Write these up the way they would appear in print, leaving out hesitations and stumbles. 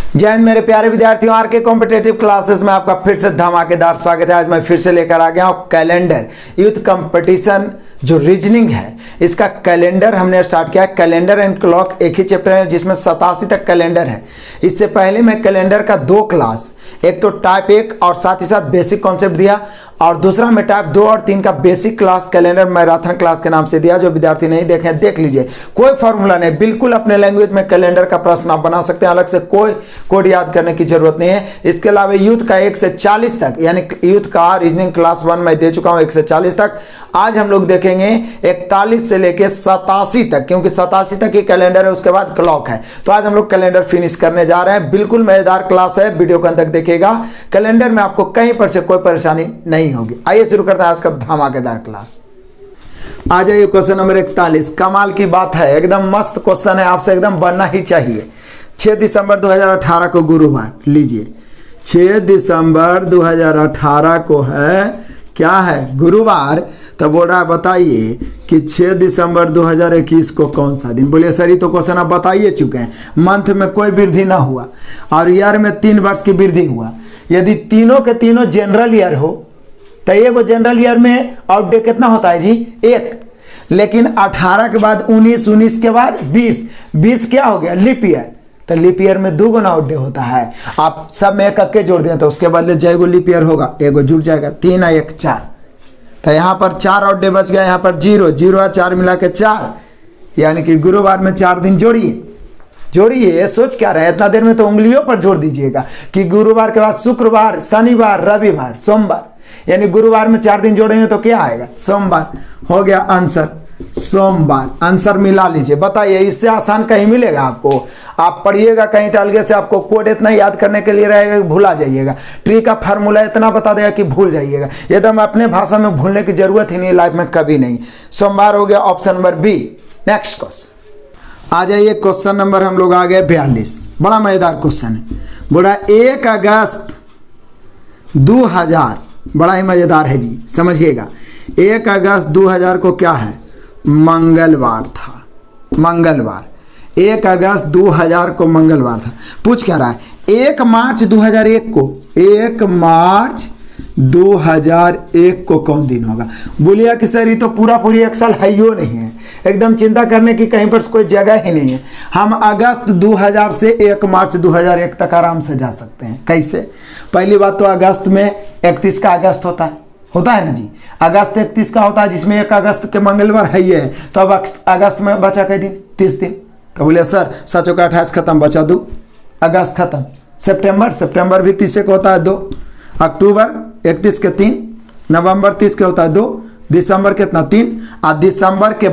जय हिंद मेरे प्यारे विद्यार्थियों, आर के कॉम्पिटेटिव क्लासेस में आपका फिर से धमाकेदार स्वागत है। आज मैं फिर से लेकर आ गया हूँ कैलेंडर यूथ कंपटीशन जो रीजनिंग है इसका कैलेंडर हमने स्टार्ट किया है। कैलेंडर एंड क्लॉक एक ही चैप्टर है जिसमें 87 तक कैलेंडर है। इससे पहले मैं कैलेंडर का 2 क्लास, एक तो टाइप 1 और साथ ही साथ बेसिक कॉन्सेप्ट दिया, और दूसरा मैं टाइप 2 और 3 का basic class calendar marathon class के नाम से दिया। जो विद्यार्थी नहीं देखे देख लीजिए, कोई फॉर्मूला नहीं, बिल्कुल अपने लैंग्वेज में कैलेंडर का प्रश्न आप बना सकते हैं, अलग से कोई कोड याद करने की जरूरत नहीं है। इसके अलावा यूथ का 1 से 40 तक, यानी यूथ का रीजनिंग क्लास 1 मैं दे चुका हूं 1 से 40 तक। आज हम लोग देखेंगे 41 से लेके 87 तक, क्योंकि 87 तक ही कैलेंडर है, उसके बाद क्लॉक है। तो आज हम लोग कैलेंडर फिनिश करने जा रहे हैं। बिल्कुल मजेदार क्लास है, वीडियो को अंत तक देखिएगा। कैलेंडर में आपको कहीं पर से कोई परेशानी नहीं होगी। आइए शुरू करते हैं आज का धमाकेदार क्लास। आ जाइए क्वेश्चन नंबर 41। कमाल की बात है, एकदम मस्त क्वेश्चन है, आपसे एकदम बनना ही चाहिए। 6 दिसंबर 2018 को गुरुवार, लीजिए 6 दिसंबर 2018 को है क्या है, गुरुवार। तो बोल रहा है बताइए कि 6 दिसंबर 2021 को कौन सा दिन। बोलिए सर ये तो क्वेश्चन आप बताइए चुके हैं, मंथ में कोई वृद्धि ना हुआ और ईयर में 3 वर्ष की वृद्धि हुआ। यदि तीनों के तीनों जनरल ईयर हो तो एक जनरल ईयर में आउट डे कितना होता है जी, 1। लेकिन 18 के बाद 19, 19 के बाद 20, 20 क्या हो गया, लीप ईयर। तो लीप ईयर में 2 गुना आउट डे होता है। आप सब में एक अक्के जोड़ दें तो उसके बदले जय लीप ईयर होगा, एगो जुड़ जाएगा, 3 और 1 4। तो यहाँ पर 4 आउट डे बच गया, यहाँ पर 0 0 और 4 मिला के 4, यानी कि गुरुवार में 4 दिन जोड़िए। जोड़िए, सोच क्या रहे इतना देर में, तो उंगलियों पर जोड़ दीजिएगा कि गुरुवार के बाद शुक्रवार, शनिवार, रविवार, सोमवार, यानी गुरुवार में 4 दिन जोड़ेंगे तो क्या आएगा, सोमवार। हो गया आंसर, सोमवार। आंसर मिला लीजिए। बताइए इससे आसान कहीं मिलेगा आपको? आप पढ़िएगा कहीं तो अलग से आपको कोड इतना याद करने के लिए रहेगा कि भूला जाइएगा। ट्री का फार्मूला इतना बता देगा कि भूल जाइएगा। एकदम अपने भाषा में भूलने की जरूरत ही नहीं, लाइफ में कभी नहीं। सोमवार हो गया option number B. Next question आ जाइए। क्वेश्चन नंबर हम लोग आ गए 42। बड़ा मजेदार क्वेश्चन है। बोला 1 अगस्त 2000, बड़ा ही मजेदार है जी, समझिएगा। 1 अगस्त 2000 को क्या है, मंगलवार था। मंगलवार 1 अगस्त 2000 को मंगलवार था। पूछ क्या रहा है, 1 मार्च 2001 को, 1 मार्च 2001 को कौन दिन होगा। बोलिए कि सर ये तो पूरी 1 साल है ही नहीं है, एकदम चिंता करने की कहीं पर कोई जगह ही नहीं है। हम अगस्त 2000 से 1 मार्च 2001 तक आराम से जा सकते हैं। कैसे? पहली बात तो अगस्त में 31 का अगस्त होता है ना जी। अगस्त 31 का होता है, जिसमें 1 अगस्त के मंगलवार है ही है। तो अब अगस्त में बचा कई दिन, 30 दिन। तो बोले सर 7 का 28 खत्म, बचा 2, अगस्त खत्म। सितंबर भी 30 को होता है 2, अक्टूबर 31 के 3, नवंबर 30 के होता है 2, दिसंबर कितना 3, और दिसंबर के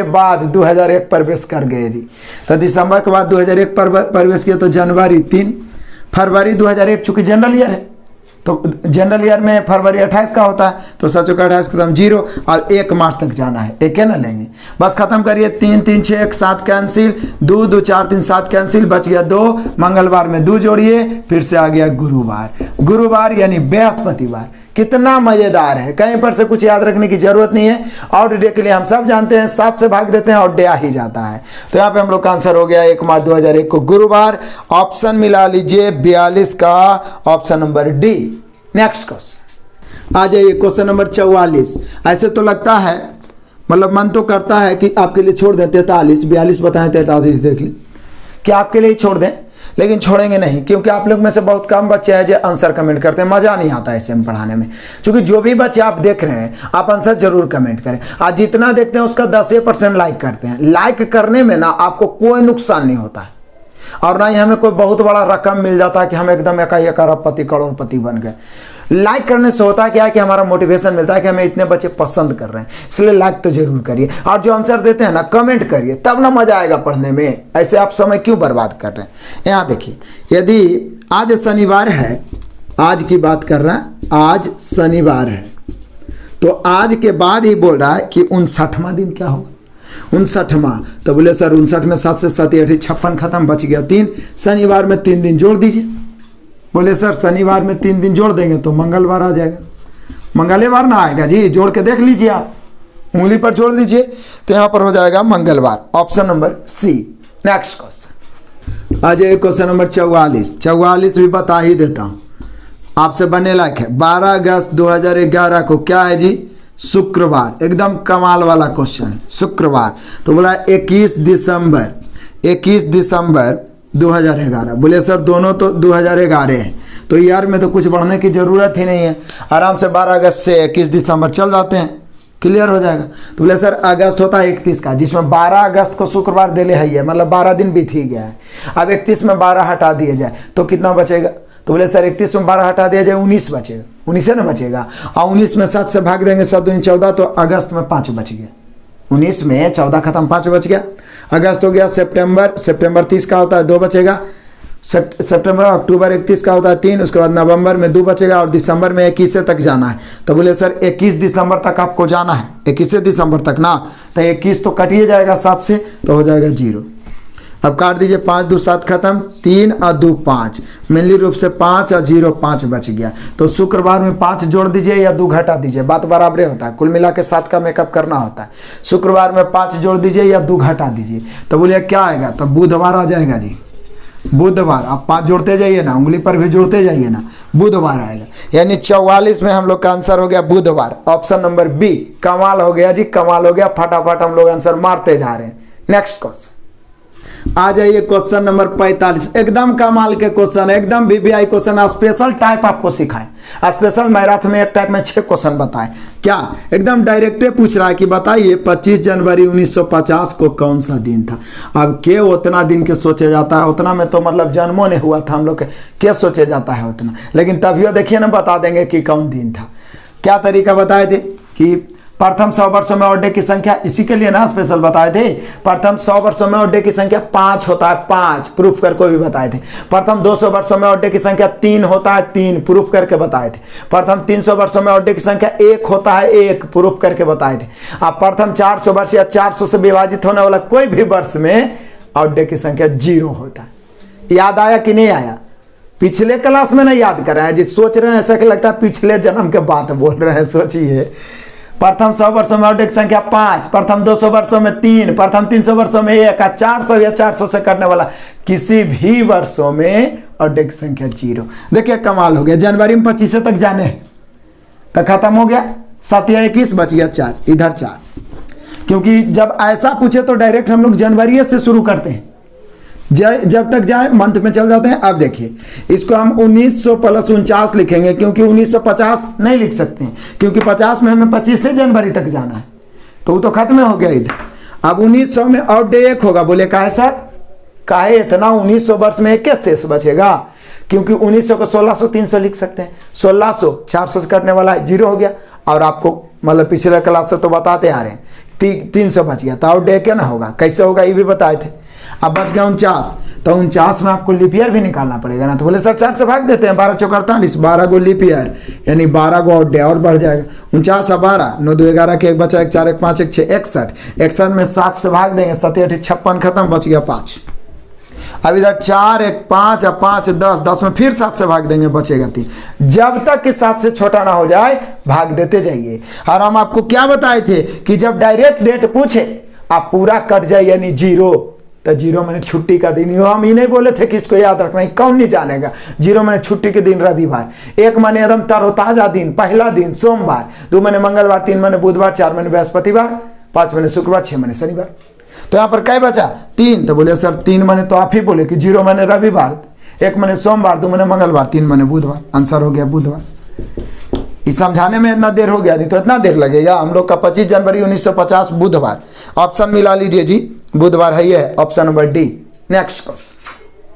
बाद 2001 प्रवेश कर गए जी। तो दिसंबर के बाद 2001 प्रवेश किया तो जनवरी 3, फरवरी 2001 चूंकि जनरल ईयर है तो जनरल ईयर में फरवरी 28 का होता है, तो 7 का 28 खत्म 0, और 1 मार्च तक जाना है। एक है ना लेंगे, बस खत्म करिए। 3 3 6 1 7 कैंसिल, 2 2 4 3 7 कैंसिल, बच गया 2। मंगलवार में 2 जोड़िए, फिर से आ गया गुरुवार यानी बृहस्पतिवार। कितना मजेदार है, कहीं पर से कुछ याद रखने की जरूरत नहीं है। आउट डे के लिए हम सब जानते हैं, 7 से भाग देते हैं और डे आ ही जाता है। तो यहाँ पे हम लोग का आंसर हो गया 1 मार्च 2001 को गुरुवार। ऑप्शन मिला लीजिए 42 का, option number D. Next question आ जाइए। Question number 44। ऐसे तो लगता है, मतलब मन तो करता है कि आपके लिए छोड़ दें 43, 42 बताएं 43 देख लें कि आपके लिए छोड़ दें, लेकिन छोड़ेंगे नहीं, क्योंकि आप लोग में से बहुत कम बच्चे हैं जो आंसर कमेंट करते हैं। मजा नहीं आता ऐसे में पढ़ाने में, क्योंकि जो भी बच्चे आप देख रहे हैं आप आंसर जरूर कमेंट करें। आज जितना देखते हैं उसका 10% लाइक करते हैं। लाइक करने में ना आपको कोई नुकसान नहीं होता है, और ना ही हमें कोई बहुत बड़ा रकम मिल जाता है कि हम एकदम एकाएक अरबपति करोड़पति बन गए। लाइक करने से होता है क्या है कि हमारा मोटिवेशन मिलता है कि हमें इतने बच्चे पसंद कर रहे हैं, इसलिए लाइक तो जरूर करिए। और जो आंसर देते हैं ना कमेंट करिए, तब ना मजा आएगा पढ़ने में। ऐसे आप समय क्यों बर्बाद कर रहे हैं। यहाँ देखिए, यदि आज शनिवार है, आज की बात कर रहे हैं, आज शनिवार है, तो आज के बाद ही बोल रहा है कि 59वां दिन क्या होगा, 59वां। तो बोले सर 59 में 7 से 7 8 56 खत्म, बच गया 3। शनिवार में 3 दिन जोड़ दीजिए। बोले सर शनिवार में 3 दिन जोड़ देंगे तो मंगलवार आ जाएगा। मंगलवार ना आएगा जी, जोड़ के देख लीजिए, आप उंगली पर जोड़ लीजिए तो यहाँ पर हो जाएगा मंगलवार। Option number C. Next question आ जाइए क्वेश्चन नंबर 44। 44 भी बता ही देता हूँ, आपसे बनने लायक है। 12 अगस्त 2011 को क्या है जी? शुक्रवार। एकदम कमाल वाला क्वेश्चन है, शुक्रवार। तो बोला 21 दिसंबर 2011। बोले सर दोनों तो 2011 है, तो ईयर में तो कुछ बढ़ने की ज़रूरत ही नहीं है, आराम से 12 अगस्त से 21 दिसंबर चल जाते हैं, क्लियर हो जाएगा। तो बोले सर अगस्त होता है 31 का, जिसमें 12 अगस्त को शुक्रवार देले है, मतलब 12 दिन बीत ही गया है। अब 31 में 12 हटा दिया जाए तो कितना बचेगा? तो बोले सर 31 में 12 हटा दिया जाए 19 बचेगा, 19 ना बचेगा। और 19 में 7 से भाग देंगे, 7 दूनी 14, तो अगस्त में 5 बच गया। 19 में 14 खत्म, 5 बच गया। अगस्त हो गया। सितंबर 30 का होता है, 2 बचेगा। सितंबर अक्टूबर 31 का होता है 3, उसके बाद नवंबर में 2 बचेगा, और दिसंबर में 21 तक जाना है। तो बोले सर 21 दिसंबर तक आपको जाना है, 21 दिसंबर तक ना, तो 21 तो कटिए जाएगा 7 से, तो हो जाएगा 0। अब काट दीजिए, 5 2 7 खत्म, 3 और 2 5, मेनली रूप से 5 और 0 5 बच गया। तो शुक्रवार में 5 जोड़ दीजिए या 2 घटा दीजिए, बात बराबर होता है, कुल मिला के 7 का मेकअप करना होता है। शुक्रवार में 5 जोड़ दीजिए या 2 घटा दीजिए, तो बोलिए क्या आएगा? तो बुधवार आ जाएगा जी, बुधवार। आप 5 जोड़ते जाइए ना, उंगली पर भी जोड़ते जाइए ना, बुधवार आएगा। यानी 44 में हम लोग का आंसर हो गया बुधवार, ऑप्शन नंबर बी। कमाल हो गया जी, कमाल हो गया, फटाफट हम लोग आंसर मारते जा रहे हैं। नेक्स्ट क्वेश्चन आ जाइए, क्वेश्चन नंबर 45। एकदम कमाल के क्वेश्चन, एकदम वीवीआई क्वेश्चन, स्पेशल टाइप आपको सिखाए। स्पेशल मैराथ में एक टाइप में 6 क्वेश्चन बताए, क्या एकदम डायरेक्टे पूछ रहा है कि बताइए 25 जनवरी 1950 को कौन सा दिन था। अब के उतना दिन के सोचे जाता है, उतना में तो मतलब जन्मों नहीं हुआ था हम लोग के, क्या सोचे जाता है उतना, लेकिन तभी देखिए ना बता देंगे कि कौन दिन था। क्या तरीका बताए थे कि प्रथम 100 वर्षों में ऑड डे की संख्या, इसी के लिए ना स्पेशल बताए थे। प्रथम 100 वर्षों में ऑड डे की संख्या 5 होता है, 5 प्रूफ करके भी बताए थे। प्रथम 200 वर्षों में ऑड डे की संख्या 3 होता है, 3 प्रूफ करके बताए थे। प्रथम 300 वर्षों में ऑड डे की संख्या 1 होता है, 1 प्रूफ करके बताए थे। अब प्रथम 400 वर्ष या 400 से विभाजित होने वाला कोई भी वर्ष में ऑड डे की संख्या 0 होता है। याद आया कि नहीं आया? पिछले क्लास में ना याद कराया जी, सोच रहे हैं ऐसा कि लगता है पिछले जन्म के बात बोल रहे हैं। सोचिए, प्रथम 100 वर्षों में ऑड डे की संख्या 5, प्रथम 200 वर्षों में 3, प्रथम 300 वर्षों में 1, 400 या 400 से करने वाला किसी भी वर्षों में ऑड डे की संख्या 0। देखिए कमाल हो गया, जनवरी में 25 तक जाने तो खत्म हो गया, 7 या 21 बच गया 4, इधर 4। क्योंकि जब ऐसा पूछे तो डायरेक्ट हम लोग जनवरी से शुरू करते हैं, जब तक जाए मंथ में चल जाते हैं। अब देखिए इसको हम 1900 + 49 लिखेंगे, क्योंकि 1950 नहीं लिख सकते हैं, क्योंकि 50 में हमें 25 से जनवरी तक जाना है, तो वो तो खत्म हो गया इधर। अब 1900 में ऑड डे 1 होगा। बोले काहे सर, काहे इतना? 1900 वर्ष में 1 कैसे शेष बचेगा? क्योंकि 1900 को 1600 300 लिख सकते हैं, 1600 400 से करने वाला है, 0 हो गया। और आपको मतलब पिछले क्लास से तो बताते आ रहे हैं, 300 बच गया, तो ऑड डे क्या ना होगा, कैसे होगा ये भी बताए थे। अब बच गया 49, तो 49 में आपको लीप ईयर भी निकालना पड़ेगा ना। तो बोले सर 4 से भाग देते हैं, 12 × 4 = 48, 12 गो लीप ईयर यानी 12 गो ऑड डे और बढ़ जाएगा। 49 और 12, 9 2 11 के 1 बचा, 1 4 1 5 1 6 61, 61 में 7 से भाग देंगे, 7 8 56 खत्म, बच गया 5। अब इधर 4 1 5 और 5 10, 10 में फिर 7 से भाग देंगे, बचेगा 3। जब तक कि 7 से छोटा ना हो जाए भाग देते जाइए। और हम आपको क्या बताए थे कि जब डायरेक्ट डेट पूछे आप पूरा कट जाए यानी 0, तो 0 मैंने छुट्टी का दिन, हम ही नहीं बोले थे कि इसको याद रखना है, कौन नहीं जानेगा। 0 मैंने छुट्टी के दिन रविवार, 1 मैंने एकदम तरोताजा दिन, पहला दिन सोमवार, 2 मैंने मंगलवार, 3 मैंने बुधवार, 4 मैंने बृहस्पतिवार, 5 मैंने शुक्रवार, 6 मैंने शनिवार। तो यहाँ पर क्या बचा? 3। तो बोले सर 3 मैंने तो आप ही बोले कि 0 मैंने रविवार, 1 मैंने सोमवार, 2 मैंने मंगलवार, 3 मैंने बुधवार। आंसर हो गया बुधवार। इस समझाने में इतना देर हो गया, नहीं तो इतना देर लगेगा। हम लोग का 25 जनवरी 1950 बुधवार, ऑप्शन मिला लीजिए जी, बुधवार है ये, option number D. Next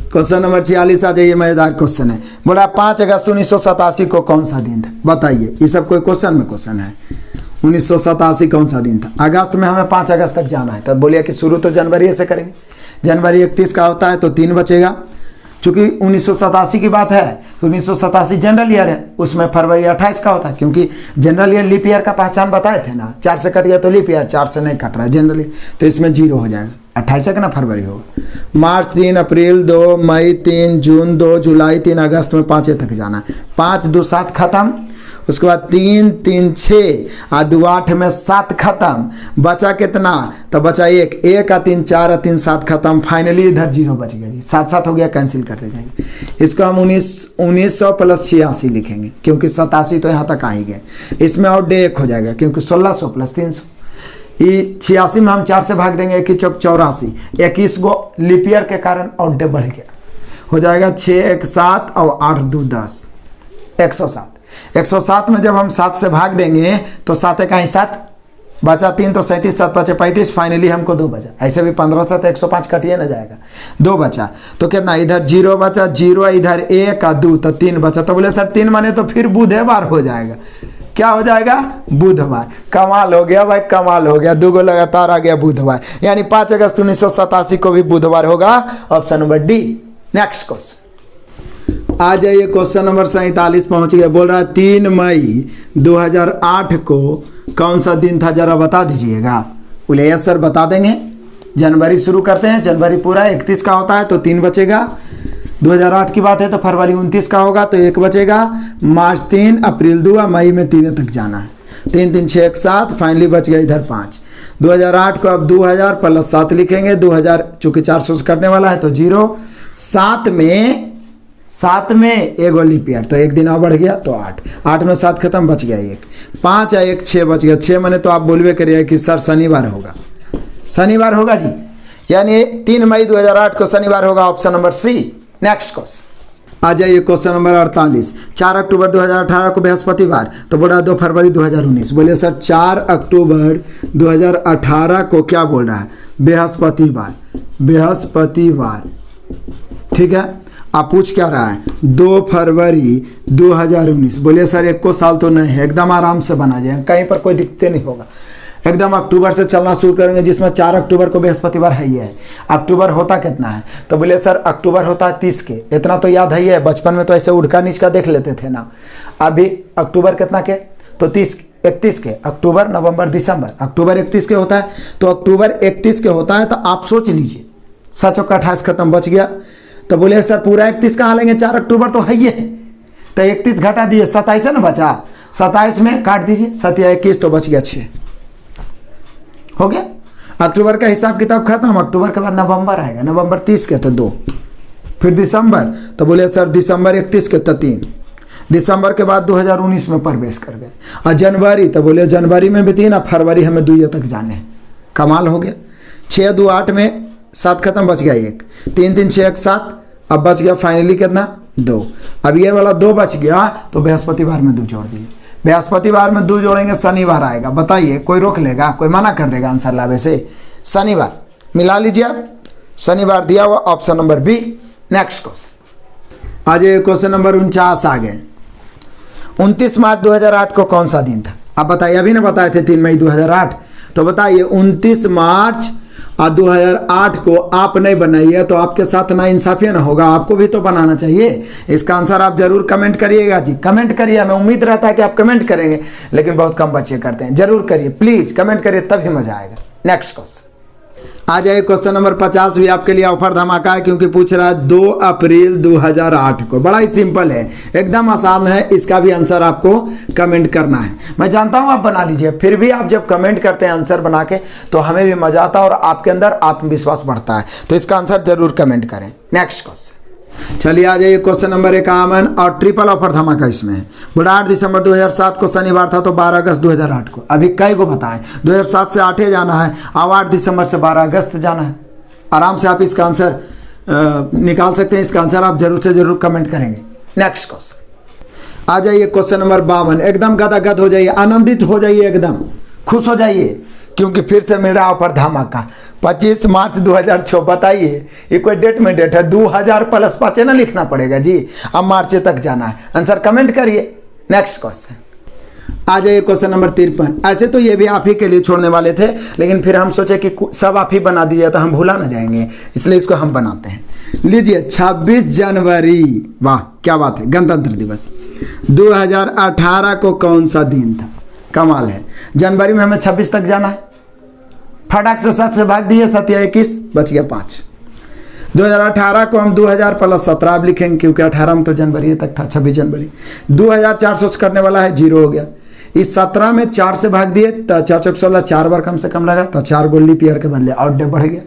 question number 46 आ जाइए, मजेदार क्वेश्चन है। बोला 5 अगस्त 1987 को कौन सा दिन था? बताइए, ये सब कोई क्वेश्चन में क्वेश्चन है। 1987 कौन सा दिन था? अगस्त में हमें 5 अगस्त तक जाना है, तब बोलिए कि शुरू तो जनवरी से करेंगे। जनवरी 31 का होता है तो 3 बचेगा। चूंकि 1987 की बात है तो 1987 जनरल ईयर है, उसमें फरवरी 28 का होता है, क्योंकि जनरल ईयर लीप ईयर का पहचान बताए थे ना, 4 से कट गया तो लीप ईयर, 4 से नहीं कट रहा है जनरली, तो इसमें 0 हो जाएगा। 28 का ना फरवरी होगा। मार्च 3, अप्रैल 2, मई 3, जून 2, जुलाई 3, अगस्त में 5 तक जाना है। 5 2 7 खत्म, उसके बाद 3 3 6 और 2 8 में 7 खत्म, बचा कितना, तो बचा 1 1 और 3 4 और 3 7 खत्म, फाइनली इधर 0 बच गया जी, 7 7 हो गया, कैंसिल करते जाएंगे। इसको हम 1900 प्लस 86 लिखेंगे क्योंकि 87 तो यहाँ तक आ ही गए। इसमें और डे 1 हो जाएगा क्योंकि 1600 प्लस 300, 86 में हम 4 से भाग देंगे, 1 चौक 84, 21 गो लीप ईयर के कारण और डे बढ़ गया, हो जाएगा 6 1 7 और 8 2 10, 107। 107 में जब हम 7 से भाग देंगे तो 7 1 7 बचा 3 तो 37, 7 5 35, फाइनली हमको 2 बचा। ऐसे भी 15 से 105 कटिए ना जाएगा, 2 बचा तो कितना, इधर 0 बचा, 0 इधर 1 और 2 तो 3 बचा। तो बोले सर 3 माने तो फिर बुधवार हो जाएगा, क्या हो जाएगा, बुधवार। कमाल हो गया भाई, कमाल हो गया, 2 गो लगातार आ गया बुधवार, यानी 5 अगस्त 1987 को भी बुधवार होगा, option number D. Next question आ जाइए, क्वेश्चन नंबर 47 पहुंच गया। बोल रहा है 3 मई 2008 को कौन सा दिन था, जरा बता दीजिएगा। बोले यस सर बता देंगे। जनवरी शुरू करते हैं, जनवरी पूरा 31 का होता है तो 3 बचेगा, 2008 की बात है तो फरवरी 29 का होगा तो 1 बचेगा, मार्च 3, अप्रैल 2, मई में 3 तक जाना है, 3 3 6 1 7, फाइनली बच गया इधर 5। 2008 को अब 2000 प्लस 7 लिखेंगे, 2000 चूंकि 400 से करने वाला है तो 0, 7 में 1 लीप ईयर तो 1 दिन और बढ़ गया तो 8, 8 में 7 खत्म, बच गया 1, 5 और 1 6 बच गया। 6 मैंने तो आप बोलवे करिए कि सर शनिवार होगा, शनिवार होगा जी, यानी 3 मई 2008 को शनिवार होगा, option number C. Next question आ जाइए, क्वेश्चन नंबर 48। 4 अक्टूबर 2018 को बृहस्पतिवार तो बोल रहा है 2 फरवरी 2019। बोले सर 4 अक्टूबर 2018 को क्या बोल रहा है, बृहस्पतिवार, बृहस्पतिवार, ठीक है। आप पूछ क्या रहा है, 2 फरवरी 2019। बोलिए सर 1 को साल तो नहीं है, एकदम आराम से बना जाए, कहीं पर कोई दिक्कत नहीं होगा, एकदम अक्टूबर से चलना शुरू करेंगे, जिसमें 4 अक्टूबर को बृहस्पतिवार है ही है। अक्टूबर होता कितना है, तो बोले सर अक्टूबर होता है 30 के, इतना तो याद है ही है, बचपन में तो ऐसे उड़का नीचका देख लेते थे ना। अभी अक्टूबर कितना के, तो 31 के, अक्टूबर नवंबर दिसंबर, अक्टूबर 31 के होता है, तो अक्टूबर 31 के होता है, तो आप सोच लीजिए 7 चौका 28 खत्म, बच गया। तो बोले सर पूरा 31 कहाँ लेंगे, 4 अक्टूबर तो है ही है, तो 31 घटा दिए, 27 है ना बचा, 27 में काट दीजिए, 7 या 21 तो बच गया 6, हो गया। अक्टूबर का हिसाब किताब खत्म, अक्टूबर के बाद नवंबर आएगा, नवंबर 30 के तो 2, फिर दिसंबर, तो बोले सर दिसंबर 31 के तो 3, दिसंबर के बाद 2019 में प्रवेश कर गए। और जनवरी, तो बोले जनवरी में भी 3, और फरवरी हमें 2 तक जाने हैं, कमाल हो गया। 6 2 8 में 7 खत्म, बच गया 1, 3 3 6 1 7, अब बच गया फाइनली कितना, 2। अब ये वाला 2 बच गया तो बृहस्पतिवार में 2 जोड़ दिए, बृहस्पतिवार में 2 जोड़ेंगे, शनिवार आएगा। बताइए कोई रोक लेगा, कोई मना कर देगा आंसर लावे से, शनिवार मिला लीजिए आप, शनिवार दिया हुआ, option number B. Next question आ जाइए, क्वेश्चन नंबर 49 आ गए। 29 मार्च 2008 को कौन सा दिन था, आप बताइए, अभी ना बताए थे 3 मई 2008, तो बताइए 29 मार्च और 2008 को आप नहीं बनाइए तो आपके साथ ना इंसाफी ना होगा, आपको भी तो बनाना चाहिए। इसका आंसर आप जरूर कमेंट करिएगा जी, कमेंट करिए, हमें उम्मीद रहता है कि आप कमेंट करेंगे, लेकिन बहुत कम बच्चे करते हैं। जरूर करिए, प्लीज कमेंट करिए, तभी मजा आएगा। नेक्स्ट क्वेश्चन आ जाए, क्वेश्चन नंबर 50 भी आपके लिए ऑफर धमाका है, क्योंकि पूछ रहा है 2 अप्रैल 2008 को। बड़ा ही सिंपल है, एकदम आसान है, इसका भी आंसर आपको कमेंट करना है। मैं जानता हूं आप बना लीजिए, फिर भी आप जब कमेंट करते हैं आंसर बना के तो हमें भी मजा आता है और आपके अंदर आत्मविश्वास बढ़ता है, तो इसका आंसर जरूर कमेंट करें। नेक्स्ट क्वेश्चन चलिए आ जाइए, क्वेश्चन नंबर 51 और ट्रिपल ऑफर धमाका इसमें है। बोला 8 दिसंबर 2007 को शनिवार था तो 12 अगस्त 2008 को। अभी कई को बताएं, 2007 से 8 जाना है, अब 8 दिसंबर से 12 अगस्त जाना है। आराम से आप इसका आंसर निकाल सकते हैं, इसका आंसर आप जरूर से जरूर कमेंट करेंगे। नेक्स्ट क्वेश्चन आ जाइए, क्वेश्चन नंबर 52। एकदम गदगद हो जाइए, आनंदित हो जाइए, एकदम खुश हो जाइए, क्योंकि फिर से मिल रहा ऑफर धमाका। 25 मार्च 2006, बताइए ये कोई डेट में डेट है, 2000 प्लस 5 ना लिखना पड़ेगा जी, अब मार्च तक जाना है, आंसर कमेंट करिए। नेक्स्ट क्वेश्चन आ जाइए, क्वेश्चन नंबर 53। ऐसे तो ये भी आप ही के लिए छोड़ने वाले थे, लेकिन फिर हम सोचे कि सब आप ही बना दीजिए तो हम भूला ना जाएंगे, इसलिए इसको हम बनाते हैं। लीजिए 26 जनवरी, वाह क्या बात है, गणतंत्र दिवस 2018 को कौन सा दिन था, कमाल है। जनवरी में हमें 26 तक जाना है, फटाक से 7 से भाग दिए, 7 या 21, बच गया 5। 2018 को हम 2000 प्लस 17 अब लिखेंगे, क्योंकि 18 में तो जनवरी तक था, 26 जनवरी। 2400 करने वाला है, 0 हो गया। इस 17 में 4 से भाग दिए तो 4 चौक 16, 4 बार कम से कम लगा, तो 4 गो लीप ईयर के बदले और डे बढ़ गया।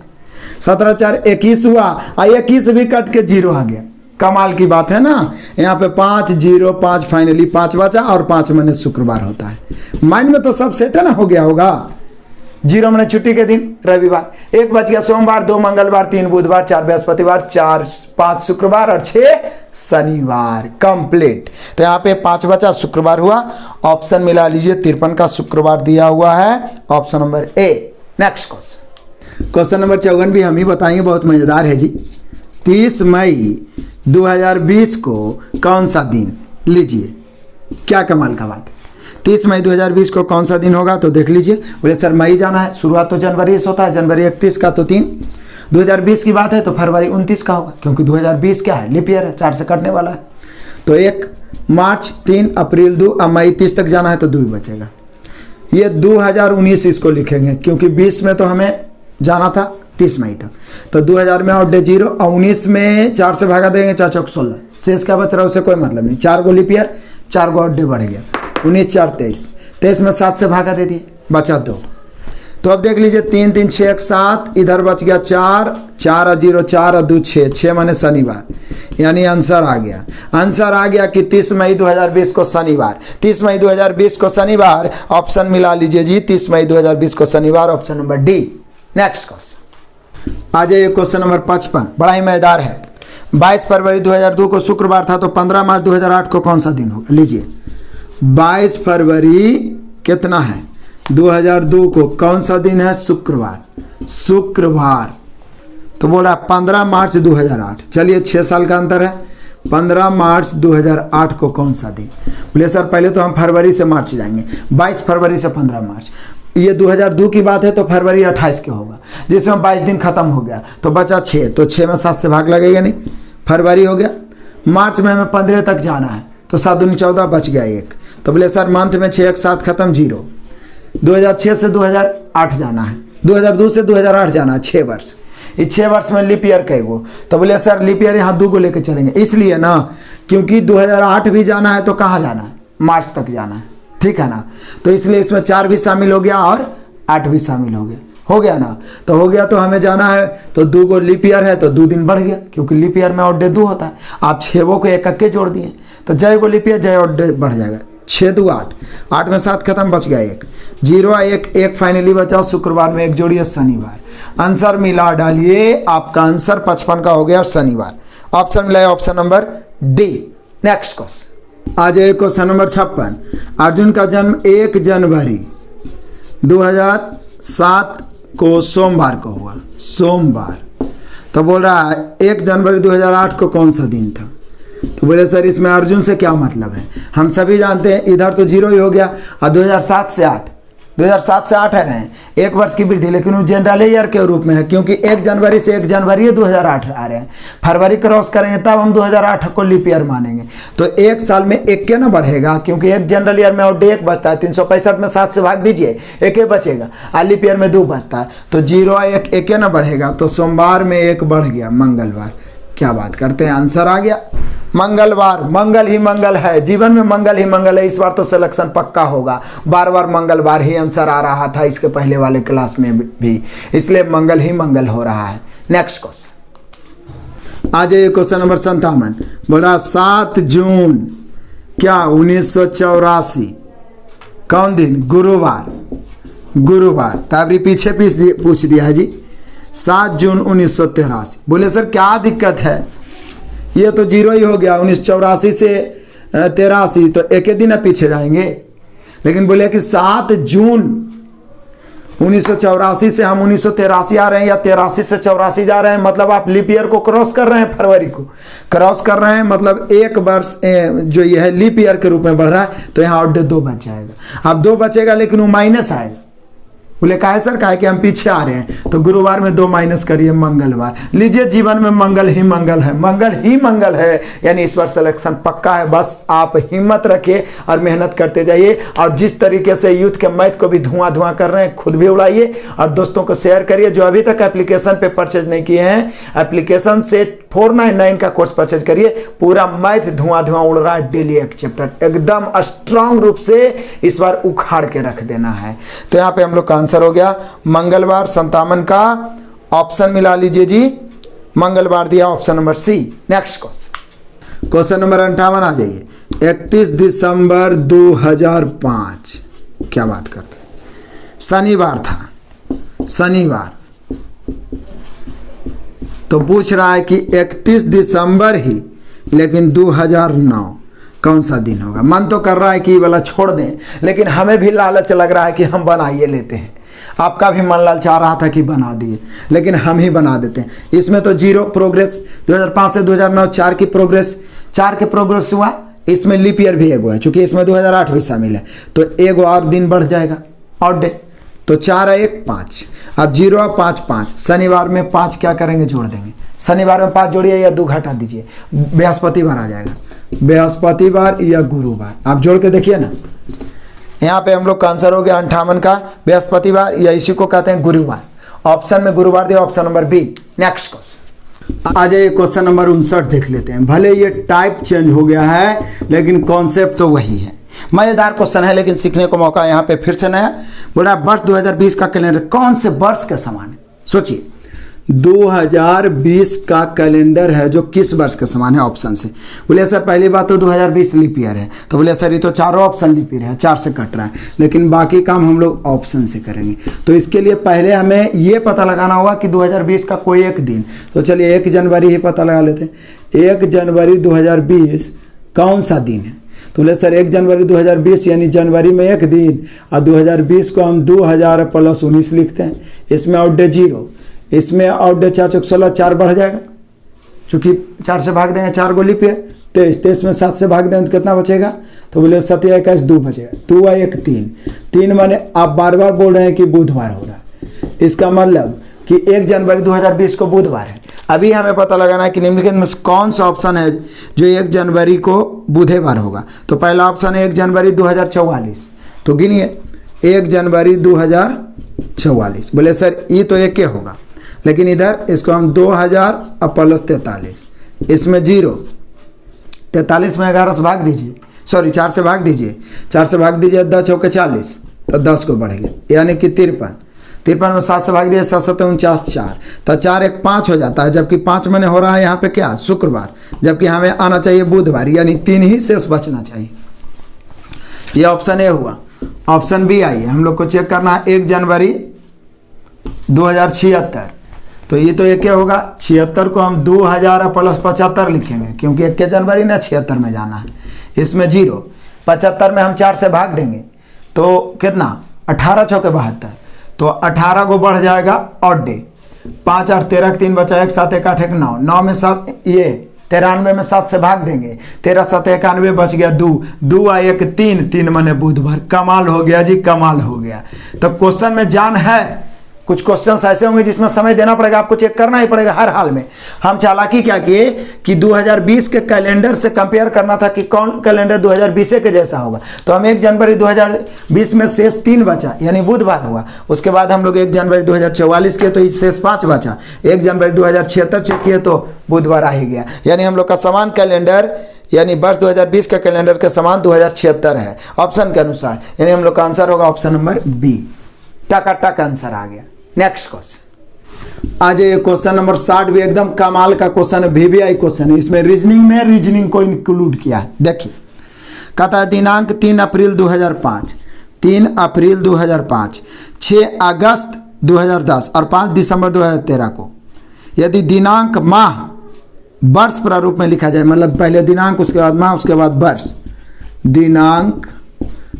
17 4 21 हुआ, 21 भी कट के 0 आ गया। कमाल की बात है ना। यहाँ पे 5 0 5 फाइनली 5 बचा, और 5 महीने शुक्रवार होता है। माइंड में तो सब सेट है ना, हो गया होगा। 0 मैंने छुट्टी के दिन रविवार, 1 बच गया सोमवार, 2 मंगलवार, 3 बुधवार, 4 बृहस्पतिवार, 4 5 शुक्रवार और 6 शनिवार। कंप्लीट। तो यहाँ पे 5 बचा, शुक्रवार हुआ। ऑप्शन मिला लीजिए, 53 का शुक्रवार दिया हुआ है, option number A. Next question number 54 भी हम ही बताएंगे, बहुत मजेदार है जी। 30 मई 2020 को कौन सा दिन? लीजिए क्या कमाल का बात है। 30 मई 2020 को कौन सा दिन होगा? तो देख लीजिए। बोले सर मई जाना है, शुरुआत तो जनवरी से होता है, जनवरी 31 का तो 3। 2020 की बात है तो फरवरी 29 का होगा, क्योंकि 2020 क्या है, लीप ईयर है, 4 से कटने वाला है। तो 1 मार्च, 3 अप्रैल, 2 अब मई 30 तक जाना है तो 2 बचेगा। ये 2019 इसको लिखेंगे, क्योंकि 20 में तो हमें जाना था 30 मई तक, तो 2000 में और डे 0, और 19 में 4 से भागा देंगे, 4 चौक 16, शेष क्या बच रहा है उसे कोई मतलब नहीं। 4 गो लीप ईयर, 4 गो और डे बढ़ गया। 19 4 23, 23 में 7 से भागा दे दिए, बचा 2। तो अब देख लीजिए 3 3 6 1 7, इधर बच गया 4 4 और 0 4 और 2 6, 6 माने शनिवार। यानी आंसर आ गया, आंसर आ गया कि 30 मई 2020 को शनिवार। 30 मई 2020 को शनिवार, ऑप्शन मिला लीजिए जी, 30 मई 2020 को शनिवार, option number D. Next question आ जाइए, क्वेश्चन नंबर 55, बड़ा ही मजेदार है। 22 फरवरी 2002 को शुक्रवार था, तो 15 मार्च 2008 को कौन सा दिन होगा? लीजिए 22 फरवरी कितना है 2002 को कौन सा दिन है? शुक्रवार। शुक्रवार तो बोला 15 मार्च 2008। चलिए 6 साल का अंतर है। 15 मार्च 2008 को कौन सा दिन? बोले सर पहले तो हम फरवरी से मार्च जाएंगे, 22 फरवरी से 15 मार्च। ये 2002 की बात है तो फरवरी 28 के होगा, जिसमें 22 दिन खत्म हो गया, तो बचा 6, तो 6 में 7 से भाग लगेगा नहीं, फरवरी हो गया। मार्च में हमें 15 तक जाना है, तो 7 दूनी 14, बच गया 1। तो बोले सर मंथ में 6 1 7 खत्म 0। 2006 से 2008 जाना है, 2002 से 2008 जाना है, 6 वर्ष। इस 6 वर्ष में लीप ईयर कई गो? तो बोले सर लीप ईयर यहाँ 2 को लेकर चलेंगे, इसलिए ना, क्योंकि 2008 भी जाना है तो कहाँ जाना है? मार्च तक जाना है, ठीक है ना। तो इसलिए इसमें 4 भी शामिल हो गया और 8 भी शामिल हो गया ना। तो हो गया, तो हमें जाना है तो 2 को लीप ईयर है तो 2 दिन बढ़ गया, क्योंकि लीप ईयर में और डे 2 होता है। आप 6 को एक के जोड़ दिए तो जय को लीप ईयर, जय और डे बढ़ जाएगा। 6 2 8, 8 में 7 खत्म, बच गया 1। 0 1 फाइनली बचा, शुक्रवार में 1 जोड़िए, शनिवार। आंसर मिला डालिए, आपका आंसर 55 का हो गया, शनिवार। ऑप्शन मिला है, option number D. Next question आ जाए, क्वेश्चन नंबर 56। अर्जुन का जन्म 1 जनवरी 2007 को सोमवार को हुआ, सोमवार। तो बोल रहा है 1 जनवरी 2008 को कौन सा दिन था? तो बोले सर इसमें अर्जुन से क्या मतलब है? हम सभी जानते हैं इधर तो 0 ही हो गया, और 2007 से 8 है रहे हैं, 1 वर्ष की वृद्धि, लेकिन वो जनरल ईयर के रूप में है, क्योंकि 1 जनवरी से 1 जनवरी 2008 आ रहे हैं। फरवरी क्रॉस करेंगे तब हम 2008 को लीप ईयर मानेंगे। तो 1 साल में 1 के ना बढ़ेगा, क्योंकि 1 जनरल ईयर में और डे 1 बचता है, 365 में 7 से भाग दीजिए, 1 बचेगा, और लीप ईयर में 2 बचता है, तो 0 1 के ना बढ़ेगा। तो सोमवार में 1 बढ़ गया, मंगलवार। क्या बात करते हैं, आंसर आ गया मंगलवार। मंगल ही मंगल है, जीवन में मंगल ही मंगल है। इस बार तो सिलेक्शन पक्का होगा, बार बार मंगलवार ही आंसर आ रहा था इसके पहले वाले क्लास में भी, इसलिए मंगल ही मंगल हो रहा है। नेक्स्ट क्वेश्चन आ जाइए, क्वेश्चन नंबर 57। बोला 7 जून क्या 1984 कौन दिन? गुरुवार। गुरुवार ताबरी पीछे पूछ दिया है जी, 7 जून 1983। बोले सर क्या दिक्कत है? ये तो 0 ही हो गया, 1984 से 83, तो 1 दिन पीछे जाएंगे। लेकिन बोले कि 7 जून 1984 से हम 1983 आ रहे हैं, या 83 से 84 जा रहे हैं, मतलब आप लीप ईयर को क्रॉस कर रहे हैं, फरवरी को क्रॉस कर रहे हैं, मतलब 1 वर्ष जो ये है लीप ईयर के रूप में बढ़ रहा है, तो यहाँ और 2 बच जाएगा। अब 2 बचेगा, लेकिन वो माइनस आएगा, बोले काहे सर, काहे कि हम पीछे आ रहे हैं। तो गुरुवार में 2 माइनस करिए, मंगलवार लीजिए। जीवन में मंगल ही मंगल है, मंगल ही मंगल है, यानी इस बार सिलेक्शन पक्का है। बस आप हिम्मत रखिए और मेहनत करते जाइए। और जिस तरीके से यूथ के मैथ को भी धुआं धुआं कर रहे हैं, खुद भी उड़ाइए और दोस्तों को शेयर करिए। जो अभी तक एप्लीकेशन पे परचेज नहीं किए हैं, एप्लीकेशन से 499 का कोर्स परचेज करिए। पूरा मैथ धुआं धुआं उड़ रहा है, डेली एक चैप्टर एकदम स्ट्रांग रूप से इस बार उखाड़ के रख देना है। तो यहाँ पे हम लोग का आंसर हो गया मंगलवार। 57 का ऑप्शन मिला लीजिए जी, मंगलवार दिया option number C. Next question, question number 58 आ जाइए। 31 दिसंबर 2005, क्या बात करते हैं, शनिवार था, शनिवार। तो पूछ रहा है कि 31 दिसंबर ही, लेकिन 2009 कौन सा दिन होगा। मन तो कर रहा है कि ये वाला छोड़ दें, लेकिन हमें भी लालच लग रहा है कि हम बनाइए लेते हैं। आपका भी मन ललचा रहा था कि बना दिए, लेकिन हम ही बना देते हैं। इसमें तो 0 प्रोग्रेस, 2005 से 2009 4 की प्रोग्रेस, 4 के प्रोग्रेस हुआ। इसमें लीप ईयर भी एगो है, चूंकि इसमें 2008 भी शामिल है, तो एगो और दिन बढ़ जाएगा, और डे। तो 4 है 1 5, अब 0 है 5 5। शनिवार में 5 क्या करेंगे, जोड़ देंगे। शनिवार में 5 जोड़िए या 2 घटा दीजिए, बृहस्पतिवार आ जाएगा, बृहस्पतिवार या गुरुवार। आप जोड़ के देखिए ना, यहाँ पे हम लोग का आंसर हो गया 58 का बृहस्पतिवार, या इसी को कहते हैं गुरुवार। ऑप्शन में गुरुवार दिया, option number B. Next question आ जाइए, क्वेश्चन नंबर 59 देख लेते हैं। भले ये टाइप चेंज हो गया है, लेकिन कॉन्सेप्ट तो वही है। मजेदार क्वेश्चन है, लेकिन सीखने को मौका यहाँ पे फिर से नया। बोला वर्ष 2020 का कैलेंडर कौन से वर्ष के समान है। सोचिए 2020 का कैलेंडर है जो किस वर्ष के समान है, ऑप्शन से। बोले सर पहली बात तो 2020 लीप ईयर है, तो बोले सर ये तो चारों ऑप्शन लीप ईयर है, 4 से कट रहा है, लेकिन बाकी काम हम लोग ऑप्शन से करेंगे। तो इसके लिए पहले हमें ये पता लगाना होगा कि 2020 का कोई एक दिन। तो चलिए 1 जनवरी ही पता लगा लेते हैं। 1 जनवरी 2020 कौन सा दिन है। तो बोले सर 1 जनवरी 2020 यानी जनवरी में एक दिन, और 2020 को हम 2000 + 19 लिखते हैं। इसमें आउट डे 0, इसमें आउट डे 4 × 16, 4 बढ़ जाएगा, चूंकि 4 से भाग देंगे, 4 को लीप ईयर, 23 में 7 से भाग देंगे तो कितना बचेगा। तो बोले 7 या 21 2 बचेगा, 2 या 1 3 माने आप बार बार बोल रहे हैं कि बुधवार हो रहा है। इसका मतलब कि 1 जनवरी 2020 को बुधवार है। अभी हमें पता लगाना है कि निम्नलिखित में कौन सा ऑप्शन है जो 1 जनवरी को बुधवार होगा। तो पहला ऑप्शन है 1 जनवरी 2044। तो गिनिए 1 जनवरी 2044। बोले सर ये तो एक होगा, लेकिन इधर इसको हम 2000 + 43, इसमें 0, 43 में 11 से भाग दीजिए, सॉरी 4 से भाग दीजिए, 4 से भाग दीजिए, 10 × 40, तो 10 को बढ़ेगा, यानी कि 53 में 7 से भाग दिए, 7 7 49, 4, तो 4 1 5 हो जाता है। जबकि 5 मैंने हो रहा है यहाँ पे क्या, शुक्रवार, जबकि हमें आना चाहिए बुधवार, यानी 3 ही शेष बचना चाहिए। ये ऑप्शन ए हुआ। ऑप्शन बी आइए, हम लोग को चेक करना है 1 जनवरी 2076। तो ये तो एक होगा, 76 को हम 2000 + 75 लिखेंगे, क्योंकि 1 जनवरी ना 76 में जाना है। इसमें 0, 75 में हम 4 से भाग देंगे तो कितना, 18 × 6 = 72, तो 18 को बढ़ जाएगा ऑड डे, 5 8 13 3 बचा, 1 7 1 8 1 9, 9 में 7, ये 93 में 7 से भाग देंगे, 13 7 91 बच गया, 2 आ 1 3 माने बुधवार। कमाल हो गया जी, कमाल हो गया। तो क्वेश्चन में जान है। कुछ क्वेश्चंस ऐसे होंगे जिसमें समय देना पड़ेगा, आपको चेक करना ही पड़ेगा हर हाल में। हम चालाकी क्या किए कि 2020 के कैलेंडर से कंपेयर करना था कि कौन कैलेंडर 2020 के जैसा होगा। तो हम 1 जनवरी 2020 में शेष 3 बचा, यानी बुधवार हुआ। उसके बाद हम लोग 1 जनवरी 2044 किए तो शेष 5 बचा। 1 जनवरी 2076 चेक किए तो बुधवार आ ही गया, यानी हम लोग का समान कैलेंडर, यानी वर्ष 2020 के कैलेंडर के समान 2076 है ऑप्शन के अनुसार, यानी हम लोग का आंसर होगा ऑप्शन नंबर बी। टक आंसर आ गया। नेक्स्ट क्वेश्चन आ जाइए, क्वेश्चन नंबर 60 भी एकदम कमाल का क्वेश्चन है, VVI क्वेश्चन है। इसमें रीजनिंग को इंक्लूड किया है। देखिए कहता है दिनांक 3 अप्रैल 2005, 3 अप्रैल 2005, 6 अगस्त 2010 और 5 दिसंबर 2013 को यदि दिनांक माह वर्ष प्रारूप में लिखा जाए, मतलब पहले दिनांक उसके बाद माह उसके बाद वर्ष, दिनांक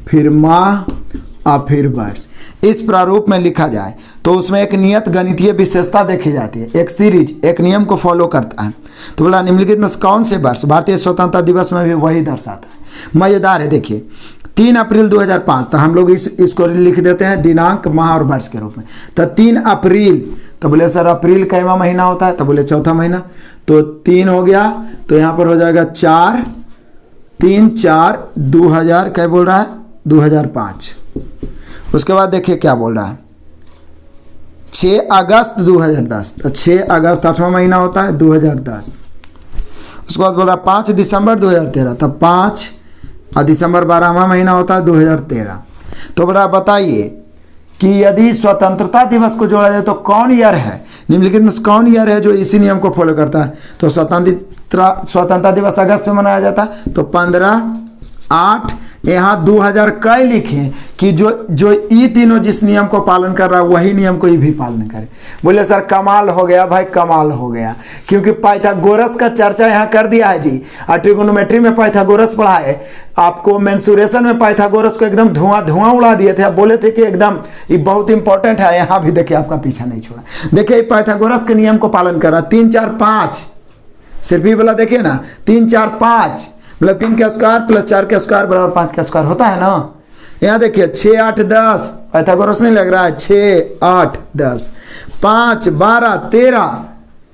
फिर माह और फिर वर्ष, इस प्रारूप में लिखा जाए तो उसमें एक नियत गणितीय विशेषता देखी जाती है। एक सीरीज एक नियम को फॉलो करता है। तो बोला निम्नलिखित में कौन से वर्ष, भारतीय स्वतंत्रता दिवस में भी वही दर्शाता है। मजेदार है, देखिए 3 अप्रैल 2005, तो हम लोग इसको लिख देते हैं दिनांक, माह और वर्ष के रूप में। तो 3 अप्रैल, तो बोले सर अप्रैल कैवा महीना होता है, तो बोले चौथा महीना, तो 3 हो गया, तो यहाँ पर हो जाएगा 4, 3 4 2000, क्या बोल रहा है 2005। उसके बाद देखिए क्या बोल रहा है 6 अगस्त 2010, तो 6 अगस्त 8वां महीना होता है 2010। उसके बाद बोल रहा 5 दिसंबर 2013, तो 5 और दिसंबर 12वां महीना होता है 2013। तो बड़ा बताइए कि यदि स्वतंत्रता दिवस को जोड़ा जाए तो कौन ईयर है, निम्नलिखित में कौन ईयर है जो इसी नियम को फॉलो करता है। तो स्वतंत्रता दिवस अगस्त में मनाया जाता है, तो 15/8, यहाँ 2000 कई लिखे कि जो ये तीनों जिस नियम को पालन कर रहा है वही नियम को ये भी पालन करे। बोले सर कमाल हो गया भाई, कमाल हो गया, क्योंकि पाइथागोरस का चर्चा यहाँ कर दिया है जी। और ट्रिगोनोमेट्री में पाइथागोरस पढ़ा है आपको, मेंसुरेशन में पाइथागोरस को एकदम धुआं उड़ा दिए थे। आप बोले थे कि एकदम ये बहुत इंपॉर्टेंट है, यहाँ भी देखिए आपका पीछा नहीं छोड़ा। देखिए पाइथागोरस के नियम को पालन कर रहा, 3 4 5, सिर्फ ये बोला देखिए ना 3 4 5, मतलब 3 का स्क्वायर प्लस 4 का स्क्वायर बराबर 5 का स्क्वायर होता है ना। यहाँ देखिए 6 8 10, पाइथागोरस नहीं लग रहा है, 6 8 10, 5 12 13।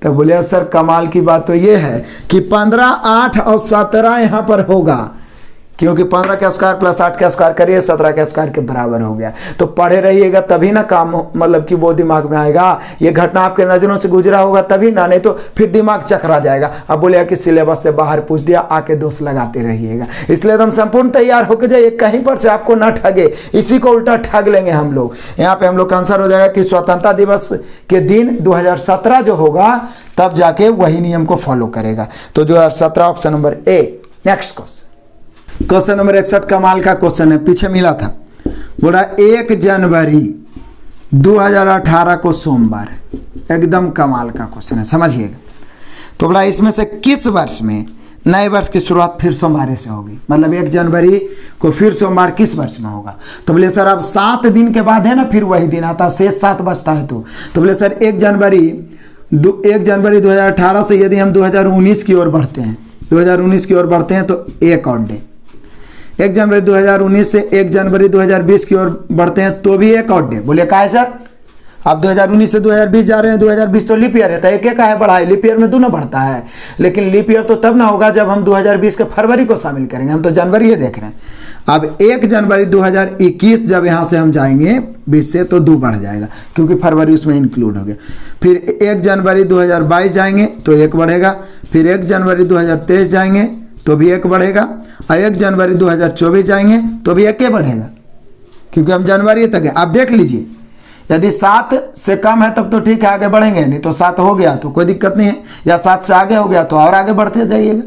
तो बोले सर कमाल की बात तो ये है कि 15 8 और 17 यहाँ पर होगा, क्योंकि 15 का स्क्वायर प्लस 8 का स्क्वायर करिए 17 का स्क्वायर के बराबर हो गया। तो पढ़े रहिएगा तभी ना काम मतलब कि वो दिमाग में आएगा, ये घटना आपके नजरों से गुजरा होगा तभी ना, नहीं तो फिर दिमाग चकरा जाएगा। अब बोले कि सिलेबस से बाहर पूछ दिया, आके दोष लगाते रहिएगा। इसलिए एकदम संपूर्ण तैयार होकर जाइए, कहीं पर से आपको ना ठगे, इसी को उल्टा ठग लेंगे हम लोग। यहाँ पे हम लोग का आंसर हो जाएगा कि स्वतंत्रता दिवस के दिन 2017 जो होगा तब जाके वही नियम को फॉलो करेगा। तो 2017 option number A. Next question number 61 कमाल का क्वेश्चन है, पीछे मिला था। बोला 1 जनवरी 2018 को सोमवार, एकदम कमाल का क्वेश्चन है, समझिएगा। तो बोला इसमें से किस वर्ष में नए वर्ष की शुरुआत फिर सोमवार से होगी, मतलब 1 जनवरी को फिर सोमवार किस वर्ष में होगा। तो बोले सर अब 7 दिन के बाद है ना फिर वही दिन आता है, शेष 7 बचता है। तो बोले सर 1 जनवरी 2018 से यदि हम 2019 की ओर बढ़ते हैं, 2019 की ओर बढ़ते हैं तो एक और डे, 1 जनवरी 2019 से 1 जनवरी 2020 की ओर बढ़ते हैं तो भी एक और डे। बोले का है सर, अब 2019 से 2020 जा रहे हैं, 2020 तो लीप ईयर है, तो एक का है बढ़ा है, लीप ईयर में दोनों बढ़ता है। लेकिन लीप ईयर तो तब ना होगा जब हम 2020 के फरवरी को शामिल करेंगे, हम तो जनवरी ही देख रहे हैं। अब 1 जनवरी 2021 जब यहाँ से हम जाएंगे 20 से, तो 2 बढ़ जाएगा क्योंकि फरवरी उसमें इंक्लूड हो गया। फिर 1 जनवरी 2022 जाएंगे तो 1 बढ़ेगा, फिर 1 जनवरी 2023 जाएंगे तो भी 1 बढ़ेगा, और 1 जनवरी 2024 जाएंगे तो भी 1 बढ़ेगा, क्योंकि हम जनवरी तक है। आप देख लीजिए, यदि 7 से कम है तब तो ठीक है आगे बढ़ेंगे, नहीं तो 7 हो गया तो कोई दिक्कत नहीं है, या 7 से आगे हो गया तो और आगे बढ़ते जाइएगा।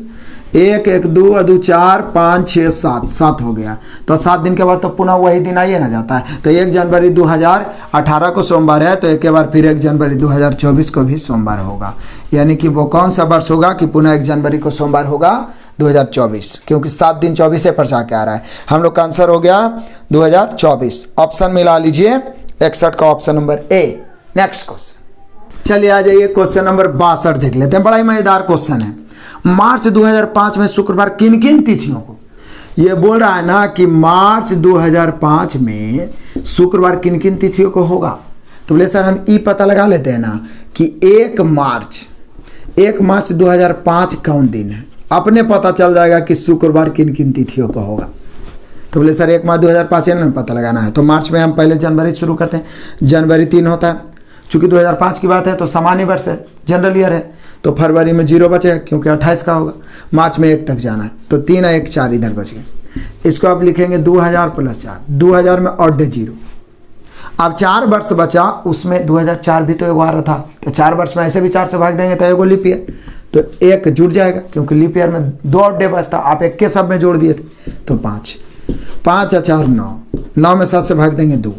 1 1 2 2 4 5 6 7, 7 हो गया, तो 7 दिन के बाद तो पुनः वही दिन आइए ना जाता है। तो 1 जनवरी 2018 को सोमवार है, तो एक बार फिर 1 जनवरी 2024 को भी सोमवार होगा। यानी कि वो कौन सा वर्ष होगा कि पुनः 1 जनवरी को सोमवार होगा 2024, क्योंकि 7 दिन 24 पर जाके आ रहा है। हम लोग का आंसर हो गया 2024। ऑप्शन मिला लीजिए 61 का option number A. Next question, चलिए आ जाइए क्वेश्चन नंबर 62 देख लेते हैं, बड़ा ही मजेदार क्वेश्चन है। मार्च 2005 में शुक्रवार किन किन तिथियों को, ये बोल रहा है ना कि मार्च 2005 में शुक्रवार किन किन तिथियों को होगा। तो बोले सर हम ये पता लगा लेते हैं ना कि 1 मार्च 2005 कौन दिन है, अपने पता चल जाएगा कि शुक्रवार किन किन तिथियों को होगा। तो बोले सर 1 मार्च 2005 में पता लगाना है, तो मार्च में हम पहले जनवरी शुरू करते हैं, जनवरी 3 होता है, चूंकि 2005 की बात है तो सामान्य वर्ष है, जनरल ईयर है, तो फरवरी में 0 बचेगा क्योंकि 28 का होगा, मार्च में 1 तक जाना है, तो 3 1 4 इधर बच गए। इसको आप लिखेंगे 2000 प्लस 4, 2000 में ऑड डे 0। अब 4 वर्ष बचा, उसमें 2004 भी तो एगो आ रहा था, तो 4 वर्ष में ऐसे भी 4 से भाग देंगे तो एगो लीप ईयर, तो 1 जुड़ जाएगा क्योंकि लीप ईयर में 2 ऑड डे बचता, आप 1 के सब में जोड़ दिए थे तो 5 5 और 4 9, 9 में 7 से भाग देंगे 2,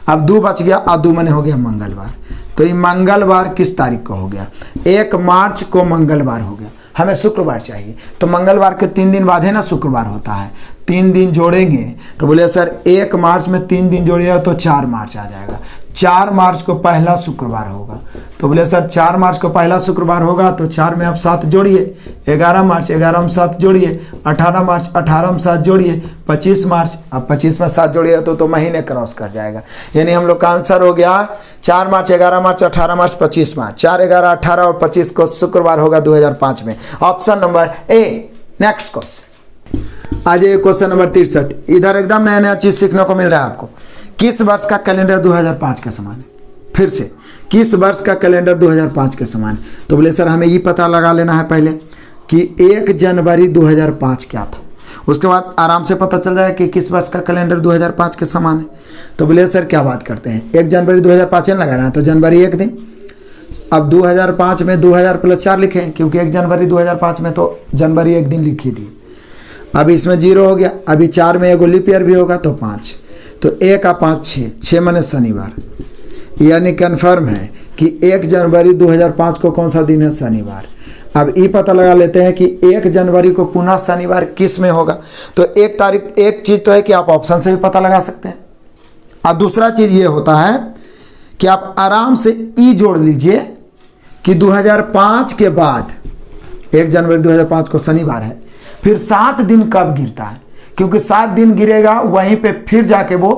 अब 2 बच गया, और 2 मने हो गया मंगलवार। तो ये मंगलवार किस तारीख को हो गया, 1 मार्च को मंगलवार हो गया, हमें शुक्रवार चाहिए, तो मंगलवार के 3 दिन बाद है ना शुक्रवार होता है, 3 दिन जोड़ेंगे। तो बोले सर 1 मार्च में 3 दिन जोड़िएगा तो 4 मार्च आ जाएगा, 4 मार्च को पहला शुक्रवार होगा। तो बोले सर 4 मार्च को पहला शुक्रवार होगा, तो 4 में आप 7 जोड़िए, 11 मार्च 11 में 7 जोड़िए, 18 मार्च 18 में 7 जोड़िए, 25 मार्च अब 25 में 7 जोड़िए तो महीने क्रॉस कर जाएगा। यानी हम लोग का आंसर हो गया 4 मार्च 11 मार्च 18 मार्च 25 मार्च, 4 11 18 और 25 को शुक्रवार होगा 2005 में। Option number A. Next question आ जाइए, क्वेश्चन नंबर 63। इधर एकदम नया नया चीज सीखने को मिल रहा है आपको। किस वर्ष का कैलेंडर 2005 के समान है? फिर से, किस वर्ष का कैलेंडर 2005 के समान है? तो बोले सर हमें ये पता लगा लेना है पहले कि 1 जनवरी 2005 क्या था, उसके बाद आराम से पता चल जाए कि किस वर्ष का कैलेंडर 2005 के समान है। तो बोले सर क्या बात करते हैं, 1 जनवरी 2005 लगाना है तो जनवरी 1 दिन। अब 2005 में 2000 + 4 लिखें, क्योंकि 1 जनवरी 2005 में तो जनवरी 1 दिन लिखी थी। अब इसमें 0 हो गया, अभी 4 में एगो लीप ईयर भी होगा तो 5, तो 1 और 5 6 माने शनिवार। यानी कन्फर्म है कि 1 जनवरी 2005 को कौन सा दिन है? शनिवार। अब ये पता लगा लेते हैं कि 1 जनवरी को पुनः शनिवार किस में होगा। तो एक चीज़ तो है कि आप ऑप्शन से भी पता लगा सकते हैं, और दूसरा चीज़ ये होता है कि आप आराम से ई जोड़ लीजिए कि 2005 के बाद 1 जनवरी 2005 को शनिवार है, फिर 7 दिन कब गिरता है? क्योंकि 7 दिन गिरेगा वहीं पे फिर जाके वो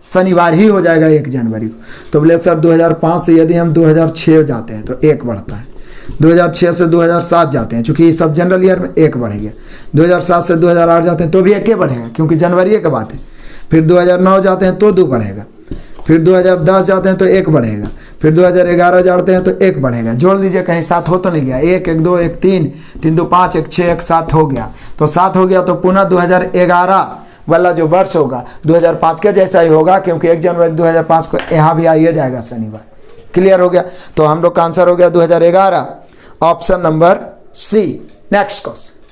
शनिवार ही हो जाएगा 1 जनवरी को। तो बोले सर 2005 से यदि हम 2006 जाते हैं तो 1 बढ़ता है, 2006 से 2007 जाते हैं चूंकि ये सब जनरल ईयर में 1 बढ़ेगा, 2007 से 2008 जाते हैं तो भी 1 बढ़ेगा क्योंकि जनवरी की बात है, फिर 2009 जाते हैं तो 2 बढ़ेगा, फिर 2010 जाते हैं तो 1 बढ़ेगा, फिर 2011 जाते हैं तो 1 बढ़ेगा। जोड़ लीजिए कहीं 7 हो तो नहीं गया, 1 1 2 1 3 3 2 5 1 6 1 7 हो गया, तो 7 हो गया तो पुनः 2011 वाला जो वर्ष होगा 2005 के जैसा ही होगा, क्योंकि 1 जनवरी 2005 को यहाँ भी आइए जाएगा शनिवार। क्लियर हो गया? तो हम लोग का आंसर हो गया 2011, option number C. Next question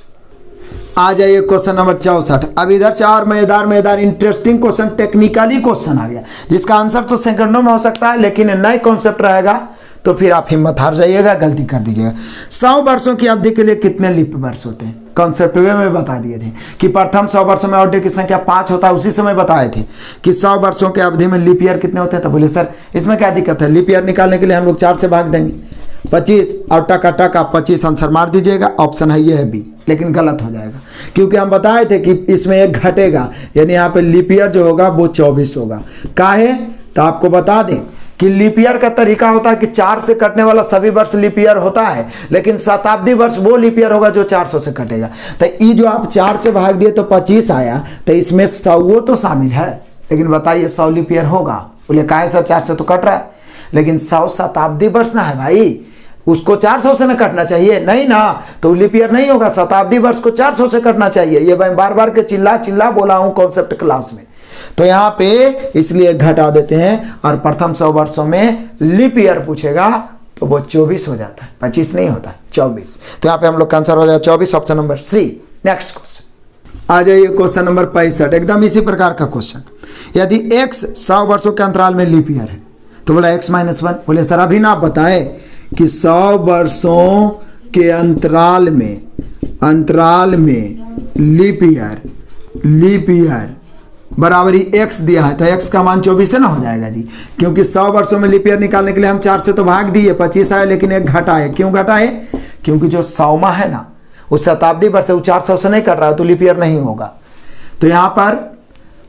आ जाइए, क्वेश्चन नंबर 64। अब इधर से और मजेदार इंटरेस्टिंग क्वेश्चन, टेक्निकली क्वेश्चन आ गया जिसका आंसर तो सेकंडों में हो सकता है, लेकिन नए कॉन्सेप्ट रहेगा तो फिर आप हिम्मत हार जाइएगा, गलती कर दीजिएगा। 100 वर्षों की अवधि के लिए कितने लीप वर्ष होते हैं? कॉन्सेप्ट में बता दिए थे कि प्रथम 100 वर्षों में ऑड की संख्या 5 होता है, उसी समय बताए थे कि 100 वर्षों के अवधि में लीप ईयर कितने होते हैं। तो बोले सर इसमें क्या दिक्कत है, लीप ईयर निकालने के लिए हम लोग 4 से भाग देंगे, 25 और टका 25 आंसर मार दीजिएगा। ऑप्शन है ये है बी, लेकिन गलत हो जाएगा क्योंकि हम बताए थे कि इसमें 1 घटेगा, यानी यहाँ पे लीप ईयर जो होगा वो 24 होगा। काहे? तो आपको बता दें कि लीप ईयर का तरीका होता है कि 4 से कटने वाला सभी वर्ष लीप ईयर होता है, लेकिन शताब्दी वर्ष वो लीप ईयर होगा जो 400 से कटेगा। तो ये जो आप 4 से भाग दिए तो 25 आया, तो इसमें 100 तो शामिल है, लेकिन बताइए 100 लीप ईयर होगा? बोले काहे सर 4 से तो कट रहा है, लेकिन 100 शताब्दी वर्ष ना है भाई, उसको 400 से न कटना चाहिए, नहीं ना, तो लीप ईयर नहीं होगा। शताब्दी वर्ष को 400 से कटना चाहिए। ये मैं बार बार के चिल्ला बोला हूं कॉन्सेप्ट क्लास में, तो यहाँ पे इसलिए घटा देते हैं और प्रथम 100 वर्षों में लीप ईयर पूछेगा तो वो 24 हो जाता है, 25 नहीं होता, 24। तो यहाँ पे हम लोग का आंसर हो जाएगा 24, option number C. Next question आ जाइए, क्वेश्चन नंबर 65। एकदम इसी प्रकार का क्वेश्चन, यदि x 100 वर्षों के अंतराल में लीप ईयर है तो बोला x - 1। बोले सर अभी ना आप बताएं कि 100 वर्षों के अंतराल में लीप ईयर बराबरी x दिया है, तो x का मान 24 से ना हो जाएगा जी, क्योंकि 100 वर्षों में लीप ईयर निकालने के लिए हम 4 से तो भाग दिए, 25 आए, लेकिन 1 घटा है। क्यों घटा है? क्योंकि जो 100वां है ना उस शताब्दी वर्ष से वो 400 से नहीं कट रहा है, तो लीप ईयर नहीं होगा। तो यहाँ पर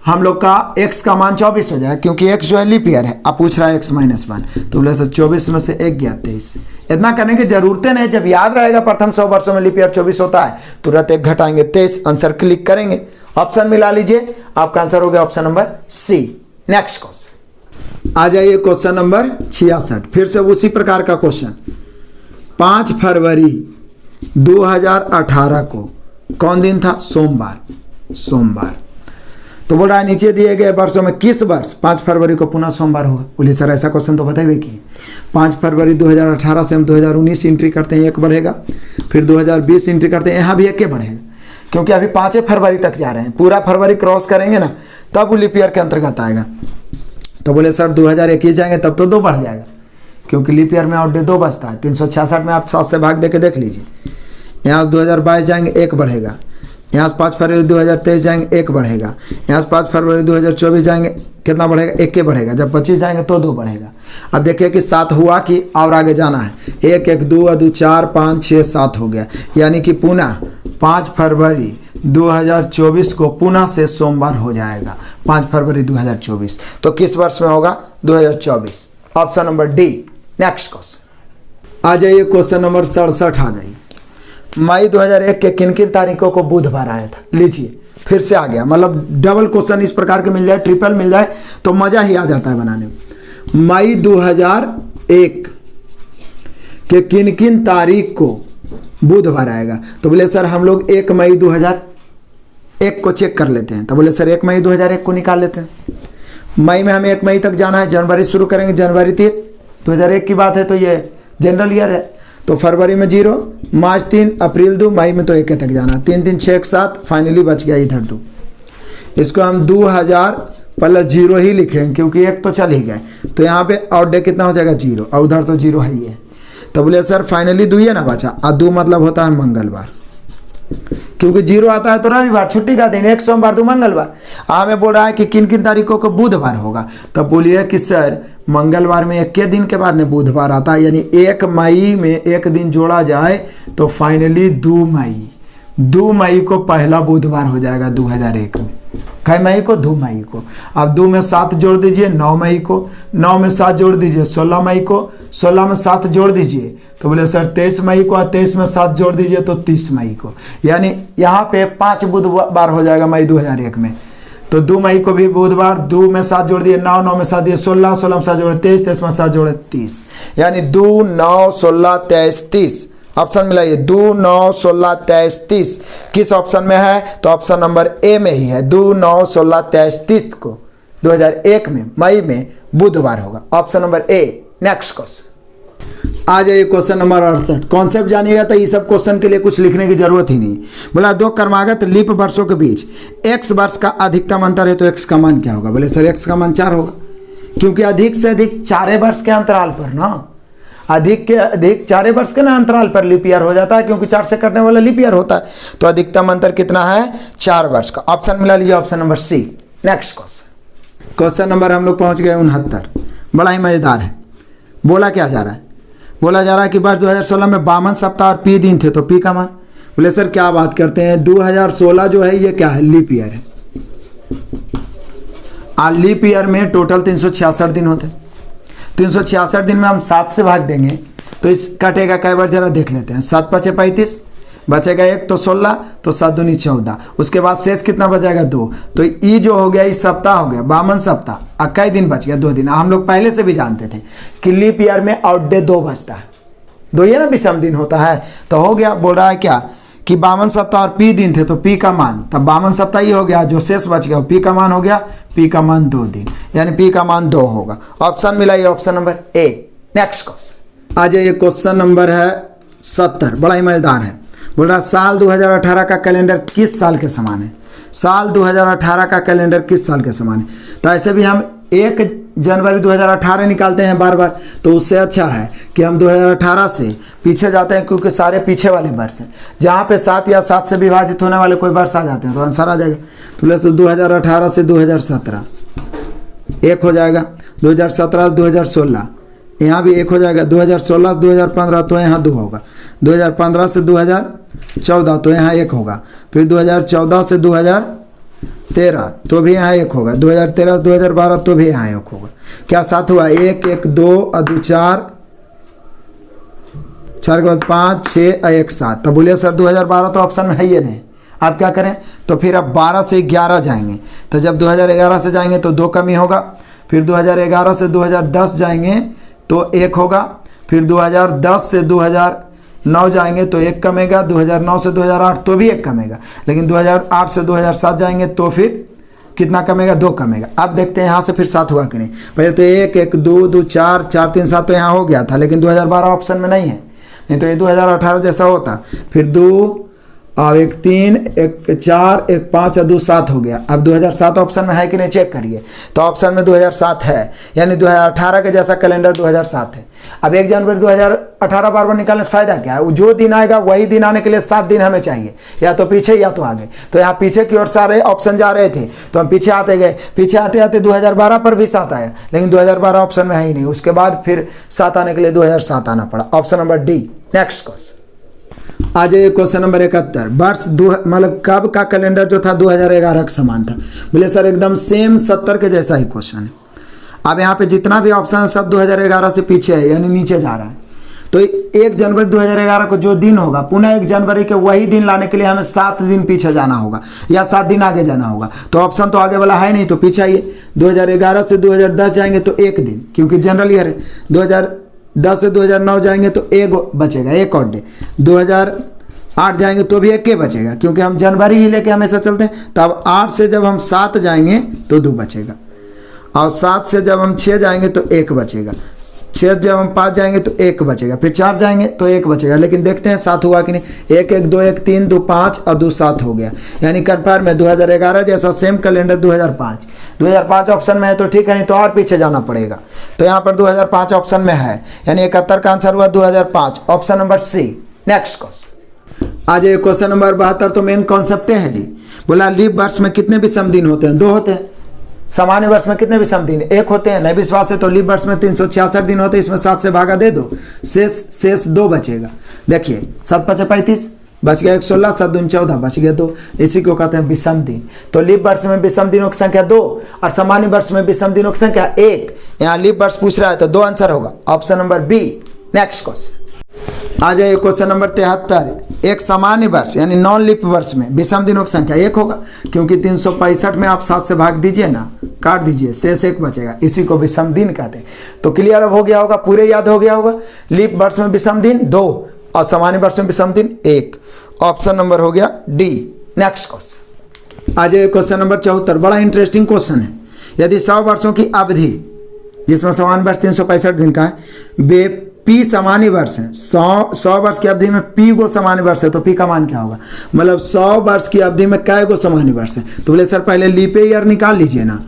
हम लोग का x का मान 24 हो जाए, क्योंकि x जो है लीप ईयर है। अब पूछ रहा है x - 1, तो बोले सर 24 में से 1 गया 23। इतना करने की जरूरत नहीं, जब याद रहेगा प्रथम 100 वर्षों में लीप ईयर 24 होता है, तुरंत 1 घटाएंगे 23, आंसर क्लिक करेंगे, ऑप्शन मिला लीजिए, आपका आंसर हो गया option number C. Next question आ जाइए, क्वेश्चन नंबर 66। फिर से उसी प्रकार का क्वेश्चन, 5 फरवरी 2018 को कौन दिन था? सोमवार। तो बोल रहा है नीचे दिए गए वर्षों में किस वर्ष 5 फरवरी को पुनः सोमवार होगा? बोले सर ऐसा क्वेश्चन तो बताइए कि 5 फरवरी 2018 से हम 2019 एंट्री करते हैं, 1 बढ़ेगा, फिर 2020 एंट्री करते हैं, यहाँ भी 1 बढ़ेगा, क्योंकि अभी 5 फरवरी तक जा रहे हैं, पूरा फरवरी क्रॉस करेंगे ना तब वो लीप ईयर के अंतर्गत आएगा। तो बोले सर 2021 जाएंगे तब तो 2 बढ़ जाएगा, क्योंकि लीप ईयर में आउट डे 2 बचता है। 366 में आप 7 से भाग दे के देख लीजिए। यहाँ से 2022 जाएंगे 1 बढ़ेगा, यहाँ से 5 फरवरी 2023 जाएंगे 1 बढ़ेगा, यहाँ से 5 फरवरी 2024 जाएंगे कितना बढ़ेगा, 1 के बढ़ेगा। जब 25 जाएंगे तो 2 बढ़ेगा। अब देखिए कि 7 हुआ कि और आगे जाना है। 1 1 2 2 4 5 6 7 हो गया, यानी कि पुनः 5 फरवरी 2024 को पुनः से सोमवार हो जाएगा। 5 फरवरी 2024 तो किस वर्ष में होगा, 2024। Option number D. Next question आ जाइए, क्वेश्चन नंबर 67 आ जाइए। मई 2001 के किन किन तारीखों को बुधवार आया था। लीजिए फिर से आ गया, मतलब डबल क्वेश्चन इस प्रकार के मिल जाए, ट्रिपल मिल जाए तो मजा ही आ जाता है बनाने में। मई 2001 के किन किन तारीख को बुधवार आएगा। तो बोले सर हम लोग 1 मई 2001 को चेक कर लेते हैं। तो बोले सर 1 मई 2001 को निकाल लेते हैं। मई में हमें 1 मई तक जाना है, जनवरी शुरू करेंगे, जनवरी 3 2001 की बात है तो ये जनरल ईयर है। तो फरवरी में 0, मार्च 3, अप्रैल 2, मई में तो 1 तक जाना, 3 3 6 1 7, फाइनली बच गया इधर 2। इसको हम 2000 प्लस 0 ही लिखेंगे क्योंकि 1 तो चल ही गए। तो यहाँ पे आउट डे कितना हो जाएगा, 0, और उधर तो 0 ही है। तो बोले सर फाइनली 2 ही है ना बचा, और 2 मतलब होता है मंगलवार, क्योंकि 0 आता है तो रविवार, छुट्टी का दिन, 1 सोमवार 2 मंगलवार। हमें बोल रहा है कि किन किन तारीखों को बुधवार होगा। तब बोलिए कि सर मंगलवार में 1 के दिन के बाद में बुधवार आता है, यानी 1 मई में 1 दिन जोड़ा जाए तो फाइनली 2 मई को पहला बुधवार हो जाएगा 2001 में। कई मई को, 2 मई को। अब 2 में 7 जोड़ दीजिए, 9 मई को, 9 में 7 जोड़ दीजिए, 16 मई को, 16 में 7 जोड़ दीजिए तो बोले सर 23 मई को, और 23 में 7 जोड़ दीजिए तो 30 मई को। यानी यहाँ पे 5 बुधवार हो जाएगा मई 2001 में। तो 2 मई को भी बुधवार, 2 में 7 जोड़ दिए, 9 9 में 7 दिए, 16 16 में 7 जोड़े 23, 23 में 7 जोड़े 30, यानी 2 9 16 23 30। ऑप्शन मिलाइए, 2 9 16 23 30 किस ऑप्शन में है, तो ऑप्शन नंबर ए में ही है। 2 9 16 23 30 को 2001 में मई में बुधवार होगा, option number A. Next question आ जाइए, क्वेश्चन नंबर 68। कॉन्सेप्ट जानिएगा तो ये सब क्वेश्चन के लिए कुछ लिखने की जरूरत ही नहीं। बोला 2 क्रमागत लीप वर्षों के बीच x वर्ष का अधिकतम अंतर है तो x का मान क्या होगा। बोले सर x का मान 4 होगा, क्योंकि अधिक से अधिक 4 वर्ष के अंतराल पर ना, अधिक के अधिक 4 वर्ष के ना अंतराल पर लीप ईयर हो जाता है, क्योंकि 4 से कटने वाला लीप ईयर होता है। तो अधिकतम अंतर कितना है, 4 वर्ष का। ऑप्शन मिला लीजिए, option number C. Next question, question number हम लोग पहुंच गए 69। बड़ा ही मजेदार है। बोला क्या जा रहा है, बोला जा रहा है कि वर्ष 2016 में 52 सप्ताह और पी दिन थे, तो पी का मान। बोले सर क्या बात करते हैं, 2016 जो है ये क्या है, लीप ईयर है। लीप ईयर में टोटल 366 दिन होते। 366 दिन में हम 7 से भाग देंगे तो इस कटेगा कई बार, जरा देख लेते हैं। 7 5 35, बचेगा 1 तो 16, तो 7 दूनी 14। उसके बाद शेष कितना बचेगा, 2। तो ई जो हो गया, इस सप्ताह हो गया 52 सप्ताह, और कई दिन बच गया, 2 दिन। हम लोग पहले से भी जानते थे कि लीप ईयर में आउट डे 2 बचता है, 2 ही ना विषम दिन होता है। तो हो गया, बोल रहा है क्या कि 52 सप्ताह और पी दिन थे, तो पी का मान, तब 52 सप्ताह ही हो गया, जो शेष बच गया पी का मान हो गया, पी का मान 2 दिन, यानी पी का मान 2 होगा। ऑप्शन मिला ये, option number A. Next question आ जाइए, क्वेश्चन नंबर है 70। बड़ा ही मजेदार है। बोल रहा साल 2018 का कैलेंडर किस साल के समान है। साल 2018 का कैलेंडर किस साल के समान है। तो ऐसे भी हम 1 जनवरी 2018 निकालते हैं बार बार, तो उससे अच्छा है कि हम 2018 से पीछे जाते हैं, क्योंकि सारे पीछे वाले वर्ष हैं। जहाँ पे 7 या 7 से विभाजित होने वाले कोई वर्ष आ जाते हैं तो आंसर आ जाएगा। तो बोले 2018 से 2017 1 हो जाएगा, 2017 से 2016 यहाँ भी 1 हो जाएगा, 2016 से 2015 तो यहाँ 2 होगा, 2015 से 2014 तो यहाँ 1 होगा, फिर 2014 से 2013 तो भी यहाँ 1 होगा, 2013 से 2012 तो भी यहाँ 1 होगा। क्या 7 हुआ, 1 1 2 और 2 4 4 के बाद 5 6 और 1 7। तो बोलिए सर 2012 तो ऑप्शन में है ही नहीं, आप क्या करें, तो फिर अब 12 से 11 जाएंगे। तो जब 2011 से जाएंगे तो 2 कमी होगा, फिर 2011 से 2010 जाएंगे तो 1 होगा, फिर 2010 से 2009 जाएंगे तो 1 कमेगा, 2009 से 2008 तो भी 1 कमेगा, लेकिन 2008 से 2007 जाएंगे तो फिर कितना कमेगा, 2 कमेगा। अब देखते हैं यहाँ से फिर 7 हुआ कि नहीं। पहले तो 1 1 2 2 4 4 3 7 तो यहाँ हो गया था, लेकिन 2012 ऑप्शन में नहीं है, नहीं तो ये 2018 जैसा होता। फिर 2 अब एक 3, एक 4, एक 5 और 2 7 हो गया। अब 2007 ऑप्शन में है कि नहीं चेक करिए। तो ऑप्शन में 2007 है, यानी 2018 के जैसा कैलेंडर 2007 है। अब 1 जनवरी 2018 बार बार निकालने से फायदा क्या है? जो दिन आएगा वही दिन आने के लिए 7 दिन हमें चाहिए, या तो पीछे या तो आगे। तो यहाँ पीछे की ओर सारे ऑप्शन जा रहे थे तो हम पीछे आते गए, पीछे आते आते 2012 पर भी 7 आया, लेकिन 2012 ऑप्शन में है ही नहीं। उसके बाद फिर 7 आने के लिए 2007 आना पड़ा। Option number D. Next question आ जाइए, क्वेश्चन नंबर 71। वर्ष मतलब कब का कैलेंडर जो था 2011 के समान था। बोले सर एकदम सेम 70 के जैसा ही क्वेश्चन है। अब यहाँ पे जितना भी ऑप्शन है सब 2011 से पीछे है, यानी नीचे जा रहा है। तो 1 जनवरी 2011 को जो दिन होगा, पुनः 1 जनवरी के वही दिन लाने के लिए हमें 7 दिन पीछे जाना होगा या 7 दिन आगे जाना होगा। तो ऑप्शन तो आगे वाला है नहीं, तो पीछे आइए। 2011 से 2010 जाएंगे तो 1 दिन, क्योंकि जनरल ईयर है। 2010 से 2009 जाएंगे तो 1 बचेगा, 1 और डे। 2008 जाएंगे तो भी 1 बचेगा, क्योंकि हम जनवरी ही लेके हमेशा चलते हैं। तब 8 से जब हम 7 जाएंगे तो 2 बचेगा, और 7 से जब हम 6 जाएंगे तो 1 बचेगा। 6 जब हम 5 जाएंगे तो 1 बचेगा, फिर 4 जाएंगे तो 1 बचेगा। लेकिन देखते हैं 7 हुआ कि नहीं। 1 1 2 1 3 2 5 और 2 7 हो गया, यानी कन्फर्म है 2011 जैसा सेम कैलेंडर 2005। 2005 ऑप्शन में है तो ठीक है, नहीं तो और पीछे जाना पड़ेगा। तो यहाँ पर 2005 ऑप्शन में है, यानी 71 का आंसर हुआ 2005, option number C. Next question आ जाइए, क्वेश्चन नंबर 72। तो मेन कॉन्सेप्ट है जी। बोला लीप वर्ष में कितने विषम दिन होते हैं? 2 होते हैं। सामान्य वर्ष में कितने विषम दिन? 1 होते हैं। नहीं विश्वास है तो लीप वर्ष में 366 दिन होते हैं, इसमें 7 से भागा दे दो, शेष 2 बचेगा। देखिए 7 5 35 बच गया, 116, 7 दूनी 14 बच गया 2। इसी को कहते हैं विषम दिन। तो लीप वर्ष में विषम दिनों की संख्या 2 और सामान्य वर्ष में विषम दिनों की संख्या 1। यहाँ लीप वर्ष पूछ रहा है तो 2 आंसर होगा, option number B. Next question आ जाए, क्वेश्चन नंबर 73। एक सामान्य वर्ष यानी नॉन लीप वर्ष में विषम दिनों की संख्या 1 होगा, क्योंकि 365 में आप 7 से भाग दीजिए ना, काट दीजिए, शेष 1 बचेगा। इसी को विषम दिन कहते हैं। तो क्लियर अब हो गया होगा, पूरे याद हो गया होगा। लीप वर्ष में विषम दिन 2 और सामान्य वर्ष में विषम दिन 1। ऑप्शन नंबर हो गया डी। नेक्स्ट क्वेश्चन आ जाए, क्वेश्चन नंबर 74। बड़ा इंटरेस्टिंग क्वेश्चन है। यदि 100 वर्षों की अवधि, जिसमें सामान्य वर्ष 365 दिन का है, वे पी सामान्य वर्ष है, 100 वर्ष की अवधि में पी गो सामान्य वर्ष है, तो पी का मान क्या होगा? मतलब 100 वर्ष की अवधि में कै गो सामान्य वर्ष है? तो बोले सर पहले लीप ईयर निकाल लीजिए ना।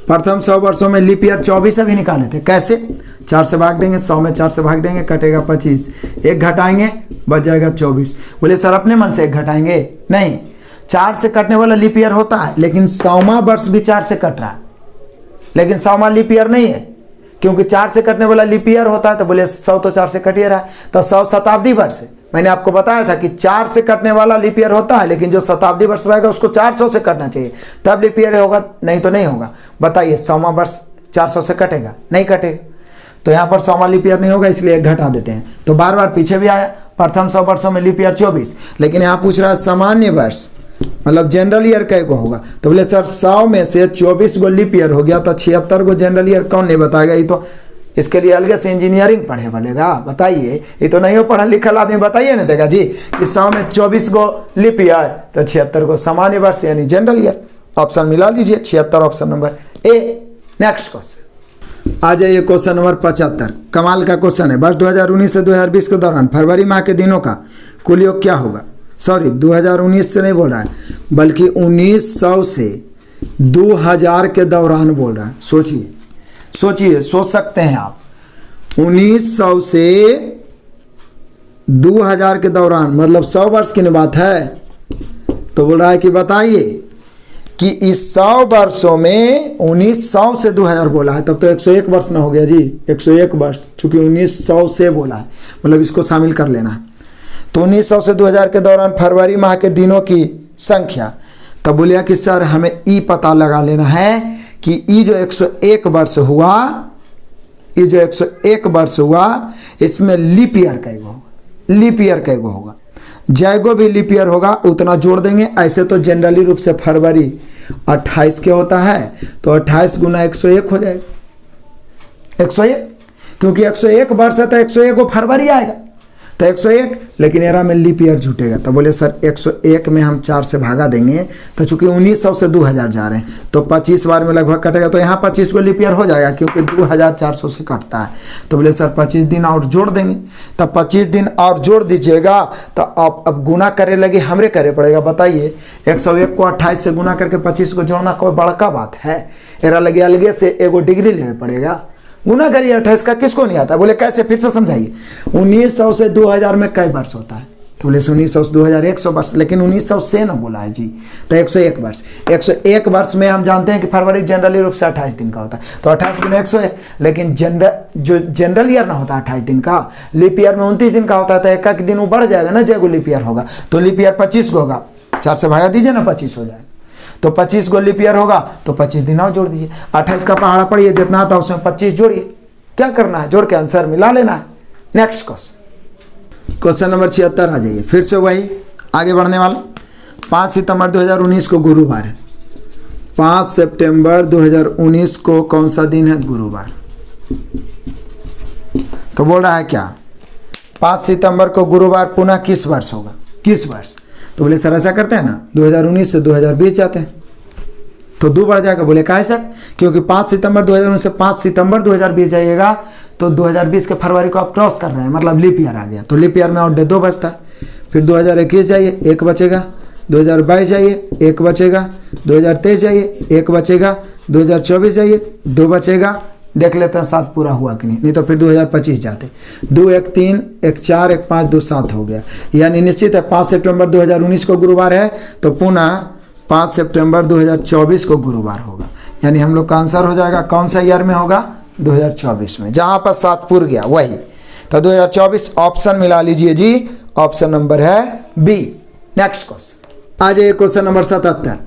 प्रथम 100 वर्षों में लीप ईयर 24 अभी निकाले थे। कैसे? 4 से भाग देंगे, 100 में 4 से भाग देंगे, कटेगा 25, 1 घटाएंगे बच जाएगा 24। बोले सर अपने मन से 1 घटाएंगे? नहीं, 4 से कटने वाला लीप ईयर होता है, लेकिन 100वां वर्ष भी 4 से कट रहा है, लेकिन 100वां लीप ईयर नहीं है, क्योंकि 4 से कटने वाला लीप ईयर होता है। तो बोले 100 तो 4 से कट ही रहा है, तो 100 शताब्दी वर्ष है। मैंने आपको बताया था कि 4 से कटने वाला लीप ईयर होता है, लेकिन जो शताब्दी वर्ष रहेगा उसको 400 से कटना चाहिए, तब लीप ईयर होगा, नहीं तो नहीं होगा। बताइए 100वां वर्ष 400 से कटेगा? नहीं कटेगा। तो यहाँ पर 100वां लीप ईयर नहीं होगा, इसलिए 1 घटा देते हैं। तो बार बार पीछे भी आया। प्रथम 100 वर्षों में लीप ईयर 24, लेकिन यहाँ पूछ रहा है सामान्य वर्ष मतलब जनरल ईयर कै को होगा? तो बोले सर 100 में से 24 गो लीप ईयर हो गया, तो 76 गो जनरल ईयर कौन नहीं बताएगा? ये तो इसके लिए अलग से इंजीनियरिंग पढ़े बोलेगा। बताइए, ये तो नहीं हो पढ़ा लिखल आदमी बताइए ना देगा जी कि 100 में 24 गो लीप ईयर तो 76 गो सामान्य वर्ष यानी जनरल ईयर। ऑप्शन मिला लीजिए, 76 option number A. Next question आ जाइए, क्वेश्चन नंबर 75। कमाल का क्वेश्चन है। वर्ष 2019 से 2020 के दौरान फरवरी माह के दिनों का कुल योग क्या होगा? सॉरी 2019 से नहीं बोल रहा है, बल्कि 1900 से 2000 के दौरान बोल रहा है। सोचिए सोचिए, सोच सकते हैं आप। 1900 से 2000 के दौरान मतलब 100 वर्ष की बात है। तो बोल रहा है कि बताइए कि इस 100 वर्षों में 1900 से 2000 बोला है, तब तो 101 वर्ष ना हो गया जी। 101 वर्ष, चूंकि 1900 से बोला है, मतलब इसको शामिल कर लेना है। तो 1900 से 2000 के दौरान फरवरी माह के दिनों की संख्या। तब बोलिया कि सर हमें ई पता लगा लेना है कि ई जो 101 वर्ष हुआ, ये जो 101 वर्ष हुआ, इसमें लीप ईयर कैगो होगा? लीप ईयर कैगो होगा? जैगो भी लीप ईयर होगा उतना जोड़ देंगे। ऐसे तो जनरली रूप से फरवरी 28 के होता है, तो 28 गुना 101 हो जाएगा। 101, क्योंकि 101 वर्ष है तो 101 को फरवरी आएगा। तो 101, लेकिन एरा में लीप ईयर जुटेगा। तो बोले सर 101 में हम 4 से भागा देंगे, तो चूंकि 1900 से 2000 जा रहे हैं तो 25 बार में लगभग कटेगा, तो यहाँ 25 को लीप ईयर हो जाएगा क्योंकि 2400 से कटता है। तो बोले सर 25 दिन और जोड़ देंगे। तब 25 दिन और जोड़ दीजिएगा, तो अब गुना करे लगे हमरे करे पड़ेगा। बताइए 101 को 28 से गुना करके 25 को जोड़ना कोई बड़का बात है? एरा लगे अलगे से एगो डिग्री लेने पड़ेगा। गुना करिए 28 का, किसको नहीं आता? बोले कैसे, फिर से समझाइए। 1900 से 2000 में कई वर्ष होता है? तो बोले 1900 से 2000 100 वर्ष, लेकिन 1900 से ना बोला है जी। तो 101 वर्ष, 101 वर्ष में हम जानते हैं कि फरवरी जनरली रूप से 28 दिन का होता है, तो 28 गुना 101। लेकिन जनरल ईयर ना होता 28 दिन का, लीप ईयर में 29 दिन का होता है। तो एक दिन वो बढ़ जाएगा ना, जब लीप ईयर होगा तो लीप ईयर 25 को होगा, 4 से भागा दीजिए ना, 25 हो जाएगा। तो 25 को लीप ईयर होगा तो 25 दिन और जोड़ दीजिए। 28 का पहाड़ा पढ़िए, जितना था उसमें 25 जोड़िए। क्या करना है? जोड़ के आंसर मिला लेना है। नेक्स्ट क्वेश्चन नंबर 76 आ जाइए। फिर से वही आगे बढ़ने वाला। 5 सितंबर 2019 को गुरुवार है। 5 सितंबर 2019 को कौन सा दिन है? गुरुवार। तो बोल रहा है क्या 5 सितंबर को गुरुवार पुनः किस वर्ष होगा? किस वर्ष? तो बोले सर ऐसा करते हैं ना, 2019 से 2020 जाते हैं तो 2 बढ़ जाएगा। बोले काहे सर? क्योंकि 5 सितंबर 2019 से 5 सितंबर 2020 जाइएगा तो 2020 के फरवरी को आप क्रॉस कर रहे हैं, मतलब लीप ईयर आ गया। तो लीप ईयर में और 2 बचता है। फिर 2021 जाइए 1 बचेगा, 2022 जाइए 1 बचेगा, 2023 जाइए 1 बचेगा, 2024 जाइए 2 बचेगा। देख लेते हैं 7 पूरा हुआ कि नहीं तो फिर 2025 जाते। 2 1 3 1 4 1 5 2 7 हो गया। यानी निश्चित है 5 सितंबर 2019 को गुरुवार है, तो पुनः 5 सितंबर 2024 को गुरुवार होगा। यानी हम लोग का आंसर हो जाएगा कौन सा ईयर में होगा? 2024 में, जहां पर 7 पूर गया वही। तो 2024 ऑप्शन मिला लीजिए जी, ऑप्शन नंबर है बी। नेक्स्ट क्वेश्चन आ जाइए, क्वेश्चन नंबर 77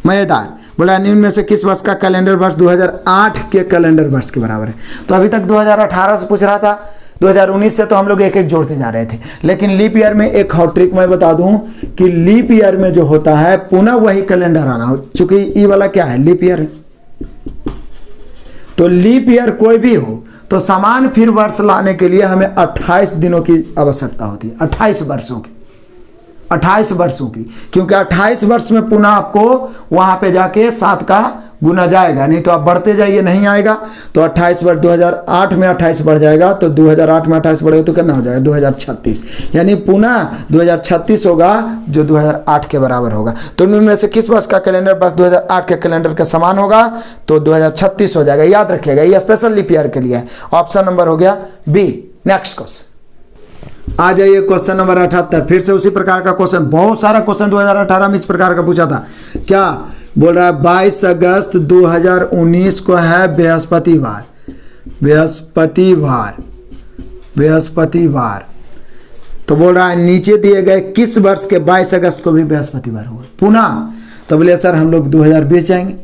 मजेदार। बोला निम्न में से किस वर्ष का कैलेंडर वर्ष 2008 के कैलेंडर वर्ष के बराबर है? तो अभी तक 2018 से पूछ रहा था, 2019 से तो हम लोग एक एक जोड़ते जा रहे थे। लेकिन लीप ईयर में एक हॉट ट्रिक मैं बता दूं कि लीप ईयर में जो होता है पुनः वही कैलेंडर आना हो। चूंकि ये वाला क्या है? लीप ईयर है। तो लीप ईयर कोई भी हो तो समान फिर वर्ष लाने के लिए हमें 28 दिनों की आवश्यकता होती है, 28 वर्षों की, 28 वर्षों की। क्योंकि 28 वर्ष में पुनः आपको वहां पे जाके 7 का गुना जाएगा, नहीं तो आप बढ़ते जाइए नहीं आएगा। तो 28 वर्ष 2008 में 28 बढ़ जाएगा, तो 2008 में 28 बढ़ेगा तो कितना हो जाएगा? 2036। यानी पुनः 2036 होगा जो 2008 के बराबर होगा। तो इनमें से किस वर्ष का कैलेंडर वर्ष 2008 के कैलेंडर के समान होगा? तो 2036 हो जाएगा। याद रखिएगा, ये स्पेशल लीप ईयर के लिए है। ऑप्शन नंबर हो गया बी। नेक्स्ट क्वेश्चन आ जाइए, क्वेश्चन नंबर 78। फिर से उसी प्रकार का क्वेश्चन, बहुत सारा क्वेश्चन 2018 में इस प्रकार का पूछा था। क्या बोल रहा है? 22 अगस्त 2019 को है बृहस्पतिवार। बृहस्पतिवार, बृहस्पतिवार। तो बोल रहा है नीचे दिए गए किस वर्ष के 22 अगस्त को भी बृहस्पतिवार होगा पुनः? तो बोले सर हम लोग 2020 जाएंगे,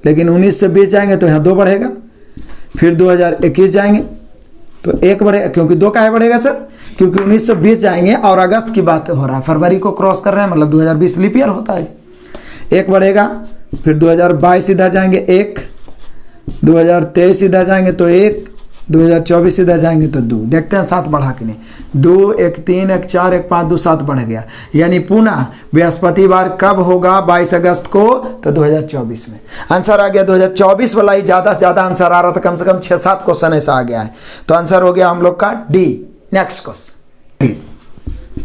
लेकिन 19 से 20 जाएंगे तो यहाँ 2 बढ़ेगा। फिर 2021 जाएंगे तो 1 बढ़ेगा, क्योंकि 2 काहे बढ़ेगा सर? क्योंकि 1920 जाएंगे और अगस्त की बात हो रहा है, फरवरी को क्रॉस कर रहे हैं, मतलब 2020 लीप ईयर होता है। 1 बढ़ेगा। फिर 2022 इधर जाएंगे 1, 2023 इधर जाएंगे तो 1, 2024 इधर जाएंगे तो 2। देखते हैं 7 बढ़ा कि नहीं। 2 1 3 1 4 1 5 2 7 बढ़ गया। यानी पुनः बृहस्पतिवार कब होगा? 22 अगस्त को, तो 2024 में। आंसर आ गया 2024 वाला ही ज़्यादा से ज़्यादा आंसर आ रहा था, कम से कम 6-7 क्वेश्चन ऐसा आ गया है। तो आंसर हो गया हम लोग का डी। नेक्स्ट क्वेश्चन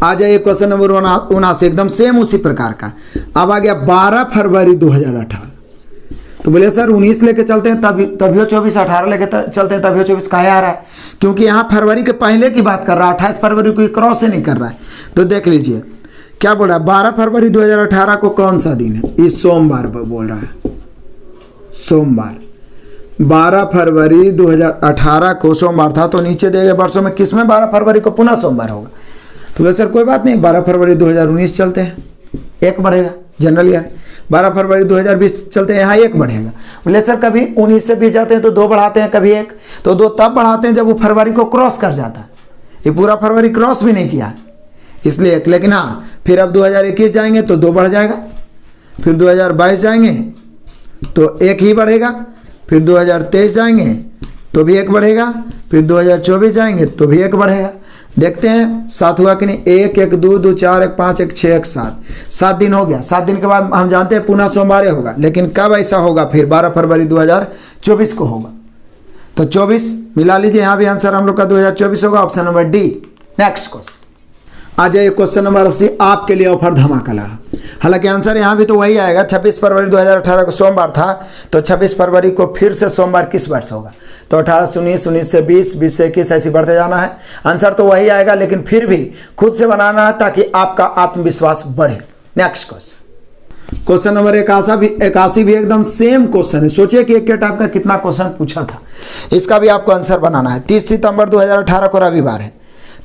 आ जाइए, क्वेश्चन नंबर 79, एकदम सेम उसी प्रकार का। अब आ गया 12 फरवरी 2018। तो बोले सर 19 लेके चलते हैं तभी 24, 18 लेके चलते हैं तभी 24 काहे आ रहा है? क्योंकि यहाँ फरवरी के पहले की बात कर रहा है, 28 फरवरी को क्रॉस से नहीं कर रहा है। तो देख लीजिए क्या बोल रहा है, 12 फरवरी 2018 को कौन सा दिन है? ये सोमवार बोल रहा है, सोमवार। 12 फरवरी 2018 को सोमवार था, तो नीचे दिए गए वर्षों में किसमें 12 फरवरी को पुनः सोमवार होगा? तो सर कोई बात नहीं, 12 फरवरी 2019 चलते हैं, 1 बढ़ेगा, जनरल ईयर। 12 फरवरी 2020 चलते हैं, यहाँ 1 बढ़ेगा। बोले सर कभी 19 से 20 जाते हैं तो 2 बढ़ाते हैं, कभी 1, तो 2 तब बढ़ाते हैं जब वो फरवरी को क्रॉस कर जाता है। ये पूरा फरवरी क्रॉस भी नहीं किया इसलिए 1। लेकिन हाँ, फिर अब 2021 जाएंगे तो 2 बढ़ जाएगा। फिर 2022 जाएंगे तो 1 ही बढ़ेगा। फिर 2023 जाएंगे तो भी 1 बढ़ेगा। फिर 2024 जाएंगे तो भी 1 बढ़ेगा। देखते हैं 7 हुआ कि नहीं। 1 1 2 2 4 1 5 1 6 1 7 7 दिन हो गया। 7 दिन के बाद हम जानते हैं पुनः सोमवार होगा, लेकिन कब ऐसा होगा फिर 12 फरवरी 2024 को होगा। तो 24 मिला लीजिए, यहाँ भी आंसर हम लोग का 2024 होगा, option number D. Next question आ जाइए, क्वेश्चन नंबर 80 आपके लिए ऑफर धमाका लगा। हालांकि आंसर यहाँ भी तो वही आएगा। 26 फरवरी 2018 को सोमवार था, तो 26 फरवरी को फिर से सोमवार किस वर्ष होगा? तो 18 से 19, 19 से 20, 20 से 21 ऐसे बढ़ते जाना है। आंसर तो वही आएगा, लेकिन फिर भी खुद से बनाना है ताकि आपका आत्मविश्वास बढ़े। नेक्स्ट क्वेश्चन, क्वेश्चन नंबर 81 भी एकदम सेम क्वेश्चन है। सोचिए कि एक के टाइप का कितना क्वेश्चन पूछा था। इसका भी आपको आंसर बनाना है। 30 सितंबर 2018 को रविवार है,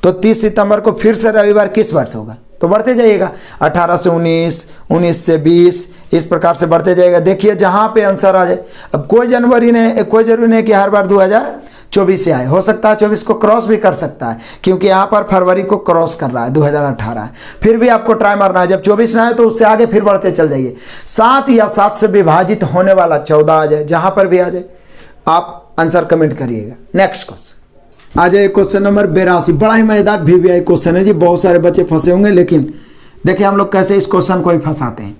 तो 30 सितंबर को फिर से रविवार किस वर्ष होगा? तो बढ़ते जाइएगा, 18 से 19, 19 से 20, इस प्रकार से बढ़ते जाएगा। देखिए जहाँ पे आंसर आ जाए। अब कोई जरूरी नहीं कि हर बार 2024 से आए, हो सकता है 24 को क्रॉस भी कर सकता है, क्योंकि यहाँ पर फरवरी को क्रॉस कर रहा है, 2018 है। फिर भी आपको ट्राई मारना है। जब 24 ना आए तो उससे आगे फिर बढ़ते चल जाइए। 7 या 7 से विभाजित होने वाला 14 आ जाए, जहाँ पर भी आ जाए आप आंसर कमेंट करिएगा। नेक्स्ट क्वेश्चन आ जाए, क्वेश्चन नंबर 82। बड़ा ही मजेदार VVI क्वेश्चन है जी। बहुत सारे बच्चे फंसे होंगे, लेकिन देखिए हम लोग कैसे इस क्वेश्चन को ही फंसाते हैं।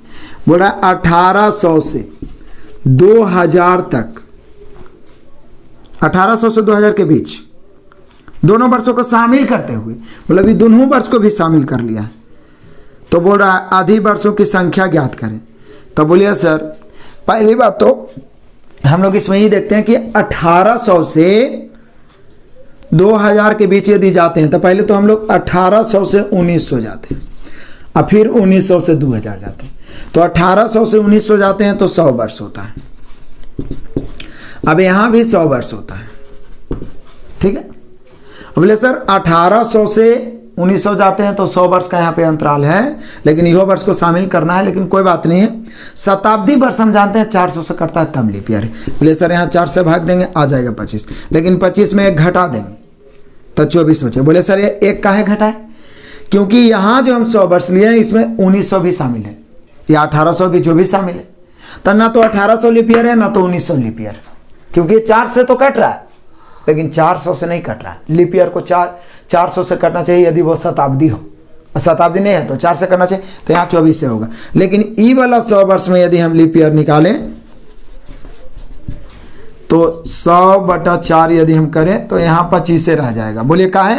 बोला 1800 से 2000 तक, 1800 से 2000 के बीच दोनों वर्षों को शामिल करते हुए, मतलब ये दोनों वर्ष को भी शामिल कर लिया है। तो बोल रहा है आधी वर्षों की संख्या ज्ञात करें। तो बोलिए सर, पहली बात तो हम लोग इसमें ही देखते हैं कि 1800 से 2000 के बीच यदि जाते हैं तो पहले तो हम लोग 1800 से 1900 जाते हैं, और फिर 1900 से 2000 जाते हैं। तो 1800 से 1900 जाते हैं तो 100 वर्ष होता है। अब यहाँ भी 100 वर्ष होता है, ठीक है। अब बोले सर 1800 से 1900 जाते हैं तो 100 वर्ष का यहाँ पे अंतराल है, लेकिन यह वर्ष को शामिल करना है, लेकिन कोई बात नहीं है। शताब्दी वर्ष हम जानते हैं 400 से करता है, तब लीप ईयर है। बोले सर यहाँ 4 से भाग देंगे, आ जाएगा 25, लेकिन 25 में 1 घटा देंगे तो 24 बचे। बोले सर ये 1 काहे घटा है? क्योंकि यहाँ जो हम 100 वर्ष लिए हैं इसमें 1900 भी शामिल है, या 1800 भी जो भी शामिल है। तो ना तो 1800 लीप ईयर है, ना तो 1900 लीप ईयर, क्योंकि 4 से तो कट रहा है, लेकिन 400 से नहीं कट रहा है। लीप ईयर को 400 से कटना चाहिए यदि वो शताब्दी हो, शताब्दी नहीं है तो 4 से करना चाहिए, तो यहाँ 24 से होगा। लेकिन ई वाला 100 वर्ष में यदि हम लीप ईयर निकालें तो 100/4 यदि हम करें तो यहाँ 25 से रह जाएगा। बोलिए काहे?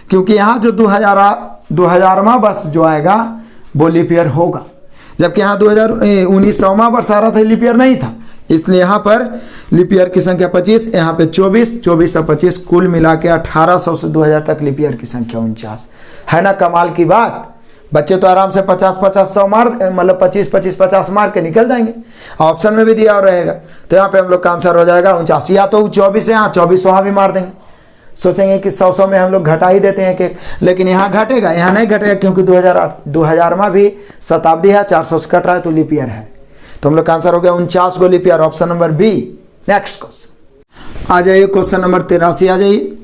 क्योंकि यहाँ जो 2000वां वर्ष जो आएगा वो लीप ईयर होगा, जबकि यहाँ 1900वां वर्ष आ रहा था, लीप ईयर नहीं था। इसलिए यहाँ पर लीप ईयर की संख्या 25, यहाँ पे 24, 24 और 25 कुल मिला के 1800 से 2000 तक लीप ईयर की संख्या 49 है। ना कमाल की बात। बच्चे तो आराम से 50-50 मार, मतलब 25-50 मार के निकल जाएंगे। ऑप्शन में भी दिया और रहेगा, तो यहाँ पे हम लोग का आंसर हो जाएगा 49। या तो 24 है, यहाँ 24 वहाँ भी मार देंगे। सोचेंगे कि 100 में हम लोग घटा ही देते हैं केक, लेकिन यहाँ घटेगा, यहाँ नहीं घटेगा, क्योंकि 2000वां भी शताब्दी है, 400 से कट रहा है, तो लीप ईयर है। तो हम लोग का आंसर हो गया 49 go leap year, option number B. Next question आ जाइए, क्वेश्चन नंबर 83 आ जाइए।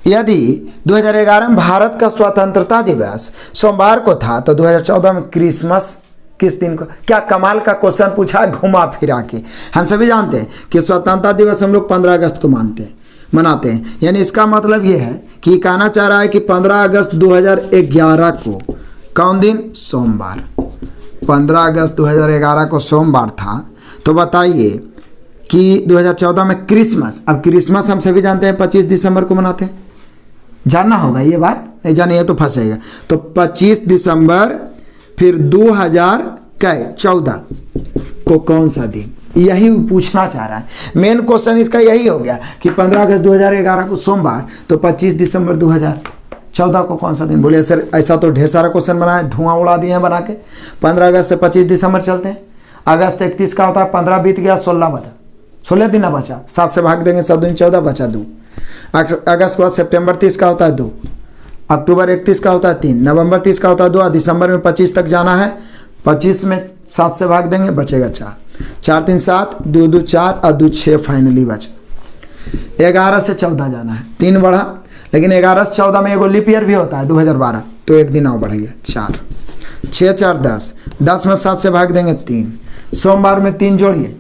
यदि 2011 में भारत का स्वतंत्रता दिवस सोमवार को था तो 2014 में क्रिसमस किस दिन को? क्या कमाल का क्वेश्चन पूछा है, घुमा फिरा के। हम सभी जानते हैं कि स्वतंत्रता दिवस हम लोग 15 अगस्त को मनाते हैं। यानी इसका मतलब ये है कि कहना चाह रहा है कि 15 अगस्त 2011 को कौन दिन? सोमवार। 15 अगस्त 2011 को सोमवार था। तो बताइए कि 2014 में क्रिसमस, अब क्रिसमस हम सभी जानते हैं 25 दिसंबर को मनाते हैं। जानना होगा ये बात, नहीं जानिए तो फंस जाएगा। तो 25 दिसंबर फिर 2014 को कौन सा दिन? यही पूछना चाह रहा है। मेन क्वेश्चन इसका यही हो गया कि 15 अगस्त 2011 को सोमवार, तो 25 दिसंबर 2014 को कौन सा दिन? बोले सर ऐसा तो ढेर सारा क्वेश्चन बना है, धुआं उड़ा दिए हैं बना के। 15 अगस्त से 25 दिसंबर चलते हैं। अगस्त 31 का होता है, 15 बीत गया, 16 दिन बचा, 7 से भाग देंगे, 7 दूनी 14 बचा 2। अगस्त के बाद सितंबर 30 का होता है 2, अक्टूबर 31 का होता है 3, नवंबर 30 का होता है 2, दिसंबर में 25 तक जाना है। 25 में 7 से भाग देंगे, बचेगा 4, 4 3 7, 2 2 4 और 2 6 फाइनली बचा। 11 से 14 जाना है, 3 बढ़ा, लेकिन 11 से 14 में एगो लीप ईयर भी होता है 2012, तो 1 दिन और बढ़ गया 4, 6 4 10, 10 में 7 से भाग देंगे 3, सोमवार में 3 जोड़िए,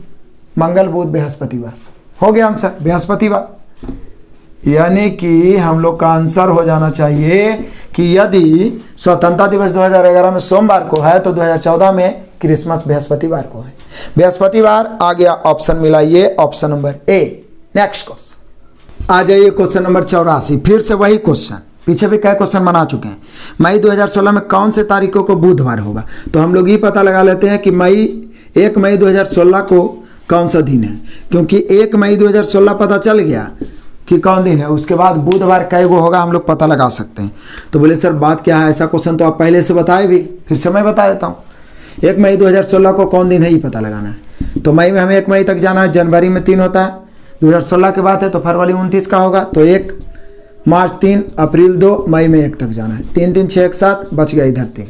मंगल बुध बृहस्पतिवार, हो गया आंसर बृहस्पतिवार। यानी कि हम लोग का आंसर हो जाना चाहिए कि यदि स्वतंत्रता दिवस 2011 में सोमवार को है तो 2014 में क्रिसमस बृहस्पतिवार को है। बृहस्पतिवार आ गया, ऑप्शन मिला ये option number A. Next question आ जाइए, क्वेश्चन नंबर 84। फिर से वही क्वेश्चन, पीछे भी कई क्वेश्चन बना चुके हैं। मई 2016 में कौन से तारीखों को बुधवार होगा? तो हम लोग ये पता लगा लेते हैं कि 1 मई 2016 को कौन सा दिन है, क्योंकि 1 मई 2016 पता चल गया कि कौन दिन है, उसके बाद बुधवार कै गो होगा हम लोग पता लगा सकते हैं। तो बोले सर बात क्या है, ऐसा क्वेश्चन तो आप पहले से बताए भी, फिर से मैं बता देता हूँ। 1 मई 2016 को कौन दिन है ये पता लगाना है। तो मई में हमें 1 मई तक जाना है, जनवरी में 3 होता है, 2016 के बाद है तो फरवरी 29 का होगा, तो 1 मार्च 3, अप्रैल 2, मई में 1 तक जाना है। 3 3 6 1 7, बच गया इधर 3।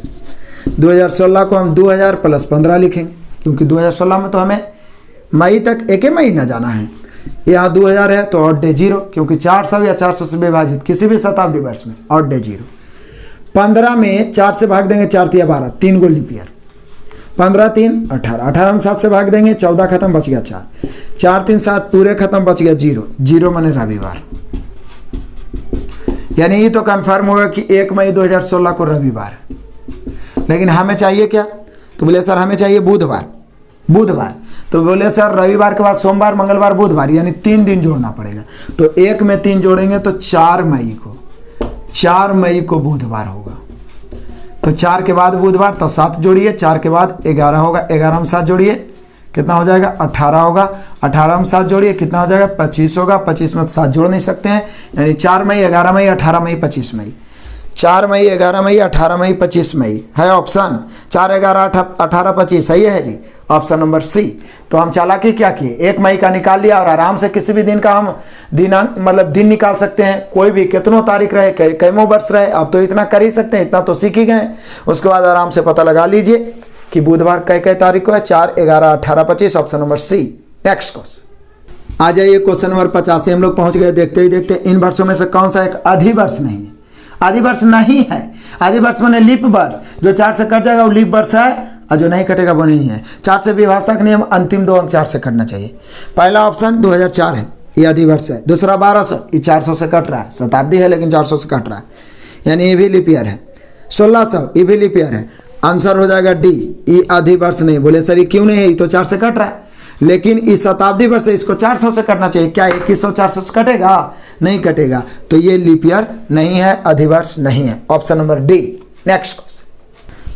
2016 को हम 2000 + 15 लिखेंगे, क्योंकि 2016 में तो हमें मई तक 1 महीना जाना है। यहाँ 2000 है तो ऑड डे 0, क्योंकि 400 या 400 से विभाजित किसी भी शताब्दी वर्ष में ऑड डे 0। 15 में 4 से भाग देंगे, 4 × 12, 3 गो लीप ईयर। 15 3 18, 18 में 7 से भाग देंगे, 14 खत्म, बच गया 4, 4 3 7 पूरे खत्म, बच गया 0, 0 माने रविवार। यानी ये तो कंफर्म होगा कि 1 मई 2016 को रविवार है। लेकिन हमें चाहिए क्या? तो बोले सर हमें चाहिए बुधवार। तो बोले सर रविवार के बाद सोमवार, मंगलवार, बुधवार, यानी 3 दिन जोड़ना पड़ेगा। तो 1 में 3 जोड़ेंगे तो 4 मई को बुधवार होगा। तो 4 के बाद बुधवार, तो 7 जोड़िए, 4 के बाद 11 होगा, 11 में 7 जोड़िए कितना हो जाएगा? 18 होगा, 18 में 7 जोड़िए कितना हो जाएगा? 25 होगा, 25 में 7 जोड़ नहीं सकते हैं, यानी 4 मई, 11 मई, 18 मई, 25 मई। 4 मई, 11 मई, 18 मई, 25 मई है ऑप्शन। 4 11 18 25 सही है जी, ऑप्शन नंबर सी। तो हम चालाकी क्या किए, 1 मई का निकाल लिया और आराम से किसी भी दिन का हम दिनांक मतलब दिन निकाल सकते हैं, कोई भी कितनों तारीख रहे, कैमो वर्ष रहे, अब तो इतना कर ही सकते हैं, इतना तो सीख ही गए। उसके बाद आराम से पता लगा लीजिए कि बुधवार कै तारीख को है, 4 11 18 25, option number C. Next question आ जाइए, क्वेश्चन नंबर 85 हम लोग पहुंच गए। देखते ही देखते इन वर्षों में से कौन सा एक अधिवर्ष नहीं है? अधिवर्ष नहीं है, अधिवर्ष माने लीप वर्ष, जो 4 से कट जाएगा वो लीप वर्ष है, और जो नहीं कटेगा वो नहीं है। 4 से विभाजता का नियम, अंतिम 2 अंक 4 से कटना चाहिए। पहला ऑप्शन 2004 है, ये अधिवर्ष है। दूसरा 1200, ये 400 से कट रहा है, शताब्दी है लेकिन 400 से कट रहा है, यानी ये भी लीप ईयर है। 1600, ये भी लीप ईयर है। आंसर हो जाएगा डी, ये अधिवर्ष नहीं। बोले सर ये क्यों नहीं है, ये तो 4 से कट रहा है, लेकिन इस शताब्दी वर्ष से इसको 400 से कटना चाहिए। क्या 2100 400 से कटेगा? नहीं कटेगा, तो ये लीप ईयर नहीं है, अधिवर्ष नहीं है, option number D. Next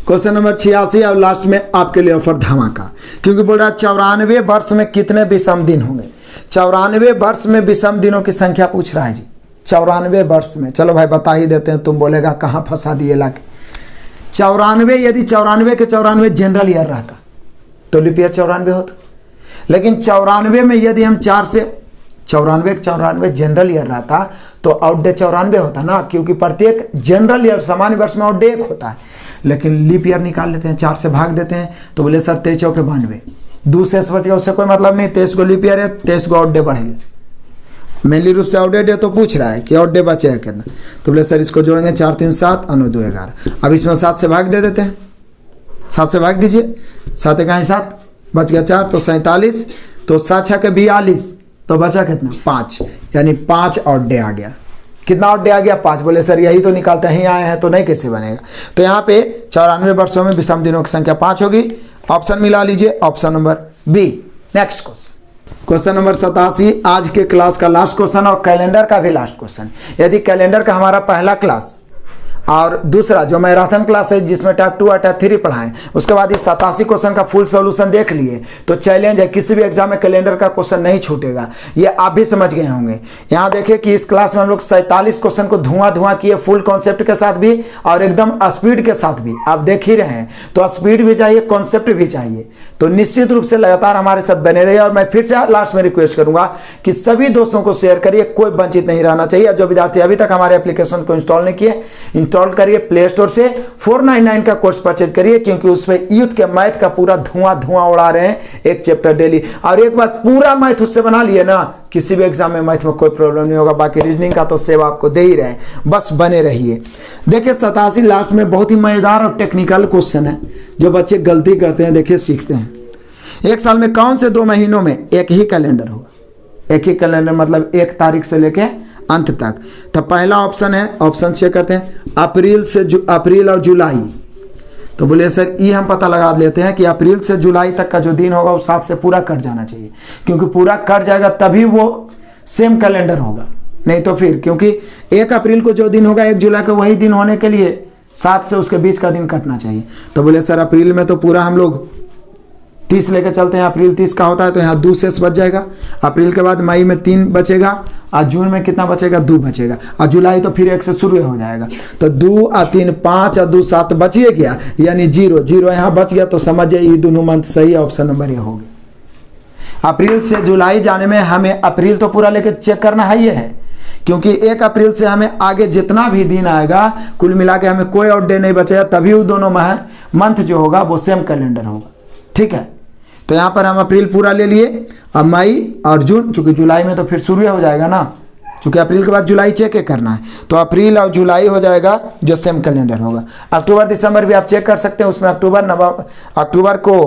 question number 86 और लास्ट में आपके लिए ऑफर धमाका, क्योंकि बोल रहा है 94 वर्ष में कितने विषम दिन होंगे। 94 वर्ष में विषम दिनों की संख्या पूछ रहा है जी, 94 वर्ष में। चलो भाई बता ही देते हैं, तुम बोलेगा कहाँ फंसा दिए लाके। 94, यदि 94 के 94 जनरल ईयर रहता तो लीप ईयर 94 होता, लेकिन 94 में यदि हम 4 से 94 94 जनरल ईयर रहता तो आउट डे 94 होता ना, क्योंकि प्रत्येक जनरल ईयर सामान्य वर्ष में आउट डे 1 होता है, लेकिन लीप ईयर निकाल लेते हैं, 4 से भाग देते हैं। तो बोले सर 23 चौके 92, 2 से बच गया, उससे कोई मतलब नहीं। 23 को लीप ईयर है, 23 को आउट डे बढ़ेगा। मेनली रूप से आउट डे तो पूछ रहा है कि आउट डे बचेगा कितना, तो बोले सर इसको जोड़ेंगे 4 3 7 और 9 2 11। अब इसमें 7 से भाग दे देते हैं, 7 से भाग दीजिए, 7 1 7, बच गया 4, तो 47, तो 7 6 के 42, तो बचा कितना? 5, यानी 5 आउट डे आ गया। कितना आउट डे आ गया? 5। बोले सर यही तो निकालते ही आए हैं, तो नहीं कैसे बनेगा? तो यहाँ पे 94 वर्षों में विषम दिनों की संख्या 5 होगी, ऑप्शन मिला लीजिए, option number B. Next question number 87 आज के क्लास का लास्ट क्वेश्चन और कैलेंडर का भी लास्ट क्वेश्चन। यदि कैलेंडर का हमारा पहला क्लास और दूसरा जो मैराथन क्लास है जिसमें टाइप 2 और टाइप 3 पढ़ाएं, उसके बाद इस 87 क्वेश्चन का फुल सॉल्यूशन देख लिए तो चैलेंज है, किसी भी एग्जाम में कैलेंडर का क्वेश्चन नहीं छूटेगा, ये आप भी समझ गए होंगे। यहाँ देखिए कि इस क्लास में हम लोग 47 क्वेश्चन को धुआं किए, फुल कॉन्सेप्ट के साथ भी और एकदम स्पीड के साथ भी, आप देख ही रहे हैं। तो स्पीड भी चाहिए, कॉन्सेप्ट भी चाहिए, तो निश्चित रूप से लगातार हमारे साथ बने रहिए। और मैं फिर से लास्ट में रिक्वेस्ट करूंगा कि सभी दोस्तों को शेयर करिए, कोई वंचित नहीं रहना चाहिए। जो विद्यार्थी अभी तक हमारे एप्लीकेशन को इंस्टॉल नहीं किए, इंस्टॉल करिए प्ले स्टोर से, 499 का कोर्स परचेज करिए, क्योंकि उसमें यूथ के मैथ का पूरा धुआं उड़ा रहे हैं, एक चैप्टर डेली। और एक बार पूरा मैथ उससे बना लिए ना, किसी भी एग्जाम में मैथ में कोई प्रॉब्लम नहीं होगा। बाकी रीजनिंग का तो सेवा आपको दे ही रहे, बस बने रहिए। देखिए 87 लास्ट में बहुत ही मजेदार और टेक्निकल क्वेश्चन है, जो बच्चे गलती करते हैं देखिए सीखते हैं। एक साल में कौन से 2 महीनों में एक ही कैलेंडर होगा? एक ही कैलेंडर मतलब 1 तारीख से लेके अंत तक। तो पहला ऑप्शन है, ऑप्शन चेक करते हैं, अप्रैल और जुलाई। तो बोले सर ये हम पता लगा लेते हैं कि अप्रैल से जुलाई तक का जो दिन होगा वो 7 से पूरा कट जाना चाहिए, क्योंकि पूरा कट जाएगा तभी वो सेम कैलेंडर होगा, नहीं तो फिर, क्योंकि 1 अप्रैल को जो दिन होगा 1 जुलाई को वही दिन होने के लिए 7 से उसके बीच का दिन कटना चाहिए। तो बोले सर अप्रैल में तो पूरा हम लोग 30 लेके चलते हैं, अप्रैल 30 का होता है तो यहाँ 2 शेष बच जाएगा। अप्रैल के बाद मई में 3 बचेगा और जून में कितना बचेगा, 2 बचेगा, और जुलाई तो फिर 1 से शुरू हो जाएगा। तो 2 और 3 5 और 2 7 बचिए क्या, यानी 0 यहाँ बच गया। तो समझिए ये दोनों मंथ सही, ऑप्शन नंबर ये हो गया। अप्रैल से जुलाई जाने में हमें अप्रैल तो पूरा लेके चेक करना है, ये है, क्योंकि 1 अप्रैल से हमें आगे जितना भी दिन आएगा कुल मिला के हमें कोई और डे नहीं बचेगा, तभी वो दोनों मंथ जो होगा वो सेम कैलेंडर होगा। ठीक है, तो यहाँ पर हम अप्रैल पूरा ले लिए, अब मई और जून, चूंकि जुलाई में तो फिर शुरू हो जाएगा ना, चूंकि अप्रैल के बाद जुलाई चेक करना है, तो अप्रैल और जुलाई हो जाएगा जो सेम कैलेंडर होगा। अक्टूबर दिसंबर भी आप चेक कर सकते हैं, उसमें अक्टूबर को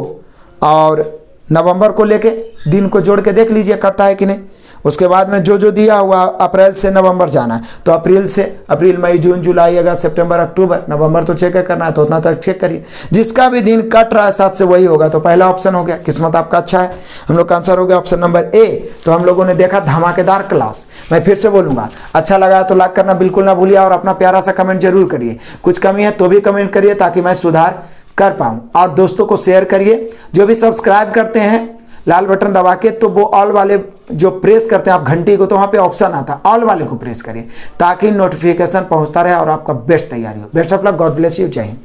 और नवंबर को लेके दिन को जोड़ के देख लीजिए कटता है कि नहीं। उसके बाद में जो दिया हुआ अप्रैल से नवंबर जाना है, तो अप्रैल मई जून जुलाई अगस्त सितंबर अक्टूबर नवंबर तो चेक करना है, तो उतना तक चेक करिए। जिसका भी दिन कट रहा है 7 से वही होगा। तो पहला ऑप्शन हो गया, किस्मत आपका अच्छा है, हम लोग का आंसर हो गया ऑप्शन नंबर ए। तो हम लोगों ने देखा धमाकेदार क्लास। मैं फिर से बोलूंगा, अच्छा लगा तो लाइक करना बिल्कुल ना भूलिए और अपना प्यारा सा कमेंट जरूर करिए। कुछ कमी है तो भी कमेंट करिए ताकि मैं सुधार कर पाऊँ, और दोस्तों को शेयर करिए। जो भी सब्सक्राइब करते हैं लाल बटन दबा के, तो वो ऑल वाले जो प्रेस करते हैं आप घंटी को, तो वहाँ पे ऑप्शन आता है, ऑल वाले को प्रेस करिए ताकि नोटिफिकेशन पहुँचता रहे और आपका बेस्ट तैयारी हो। Best of luck, God bless you, जय हिंद।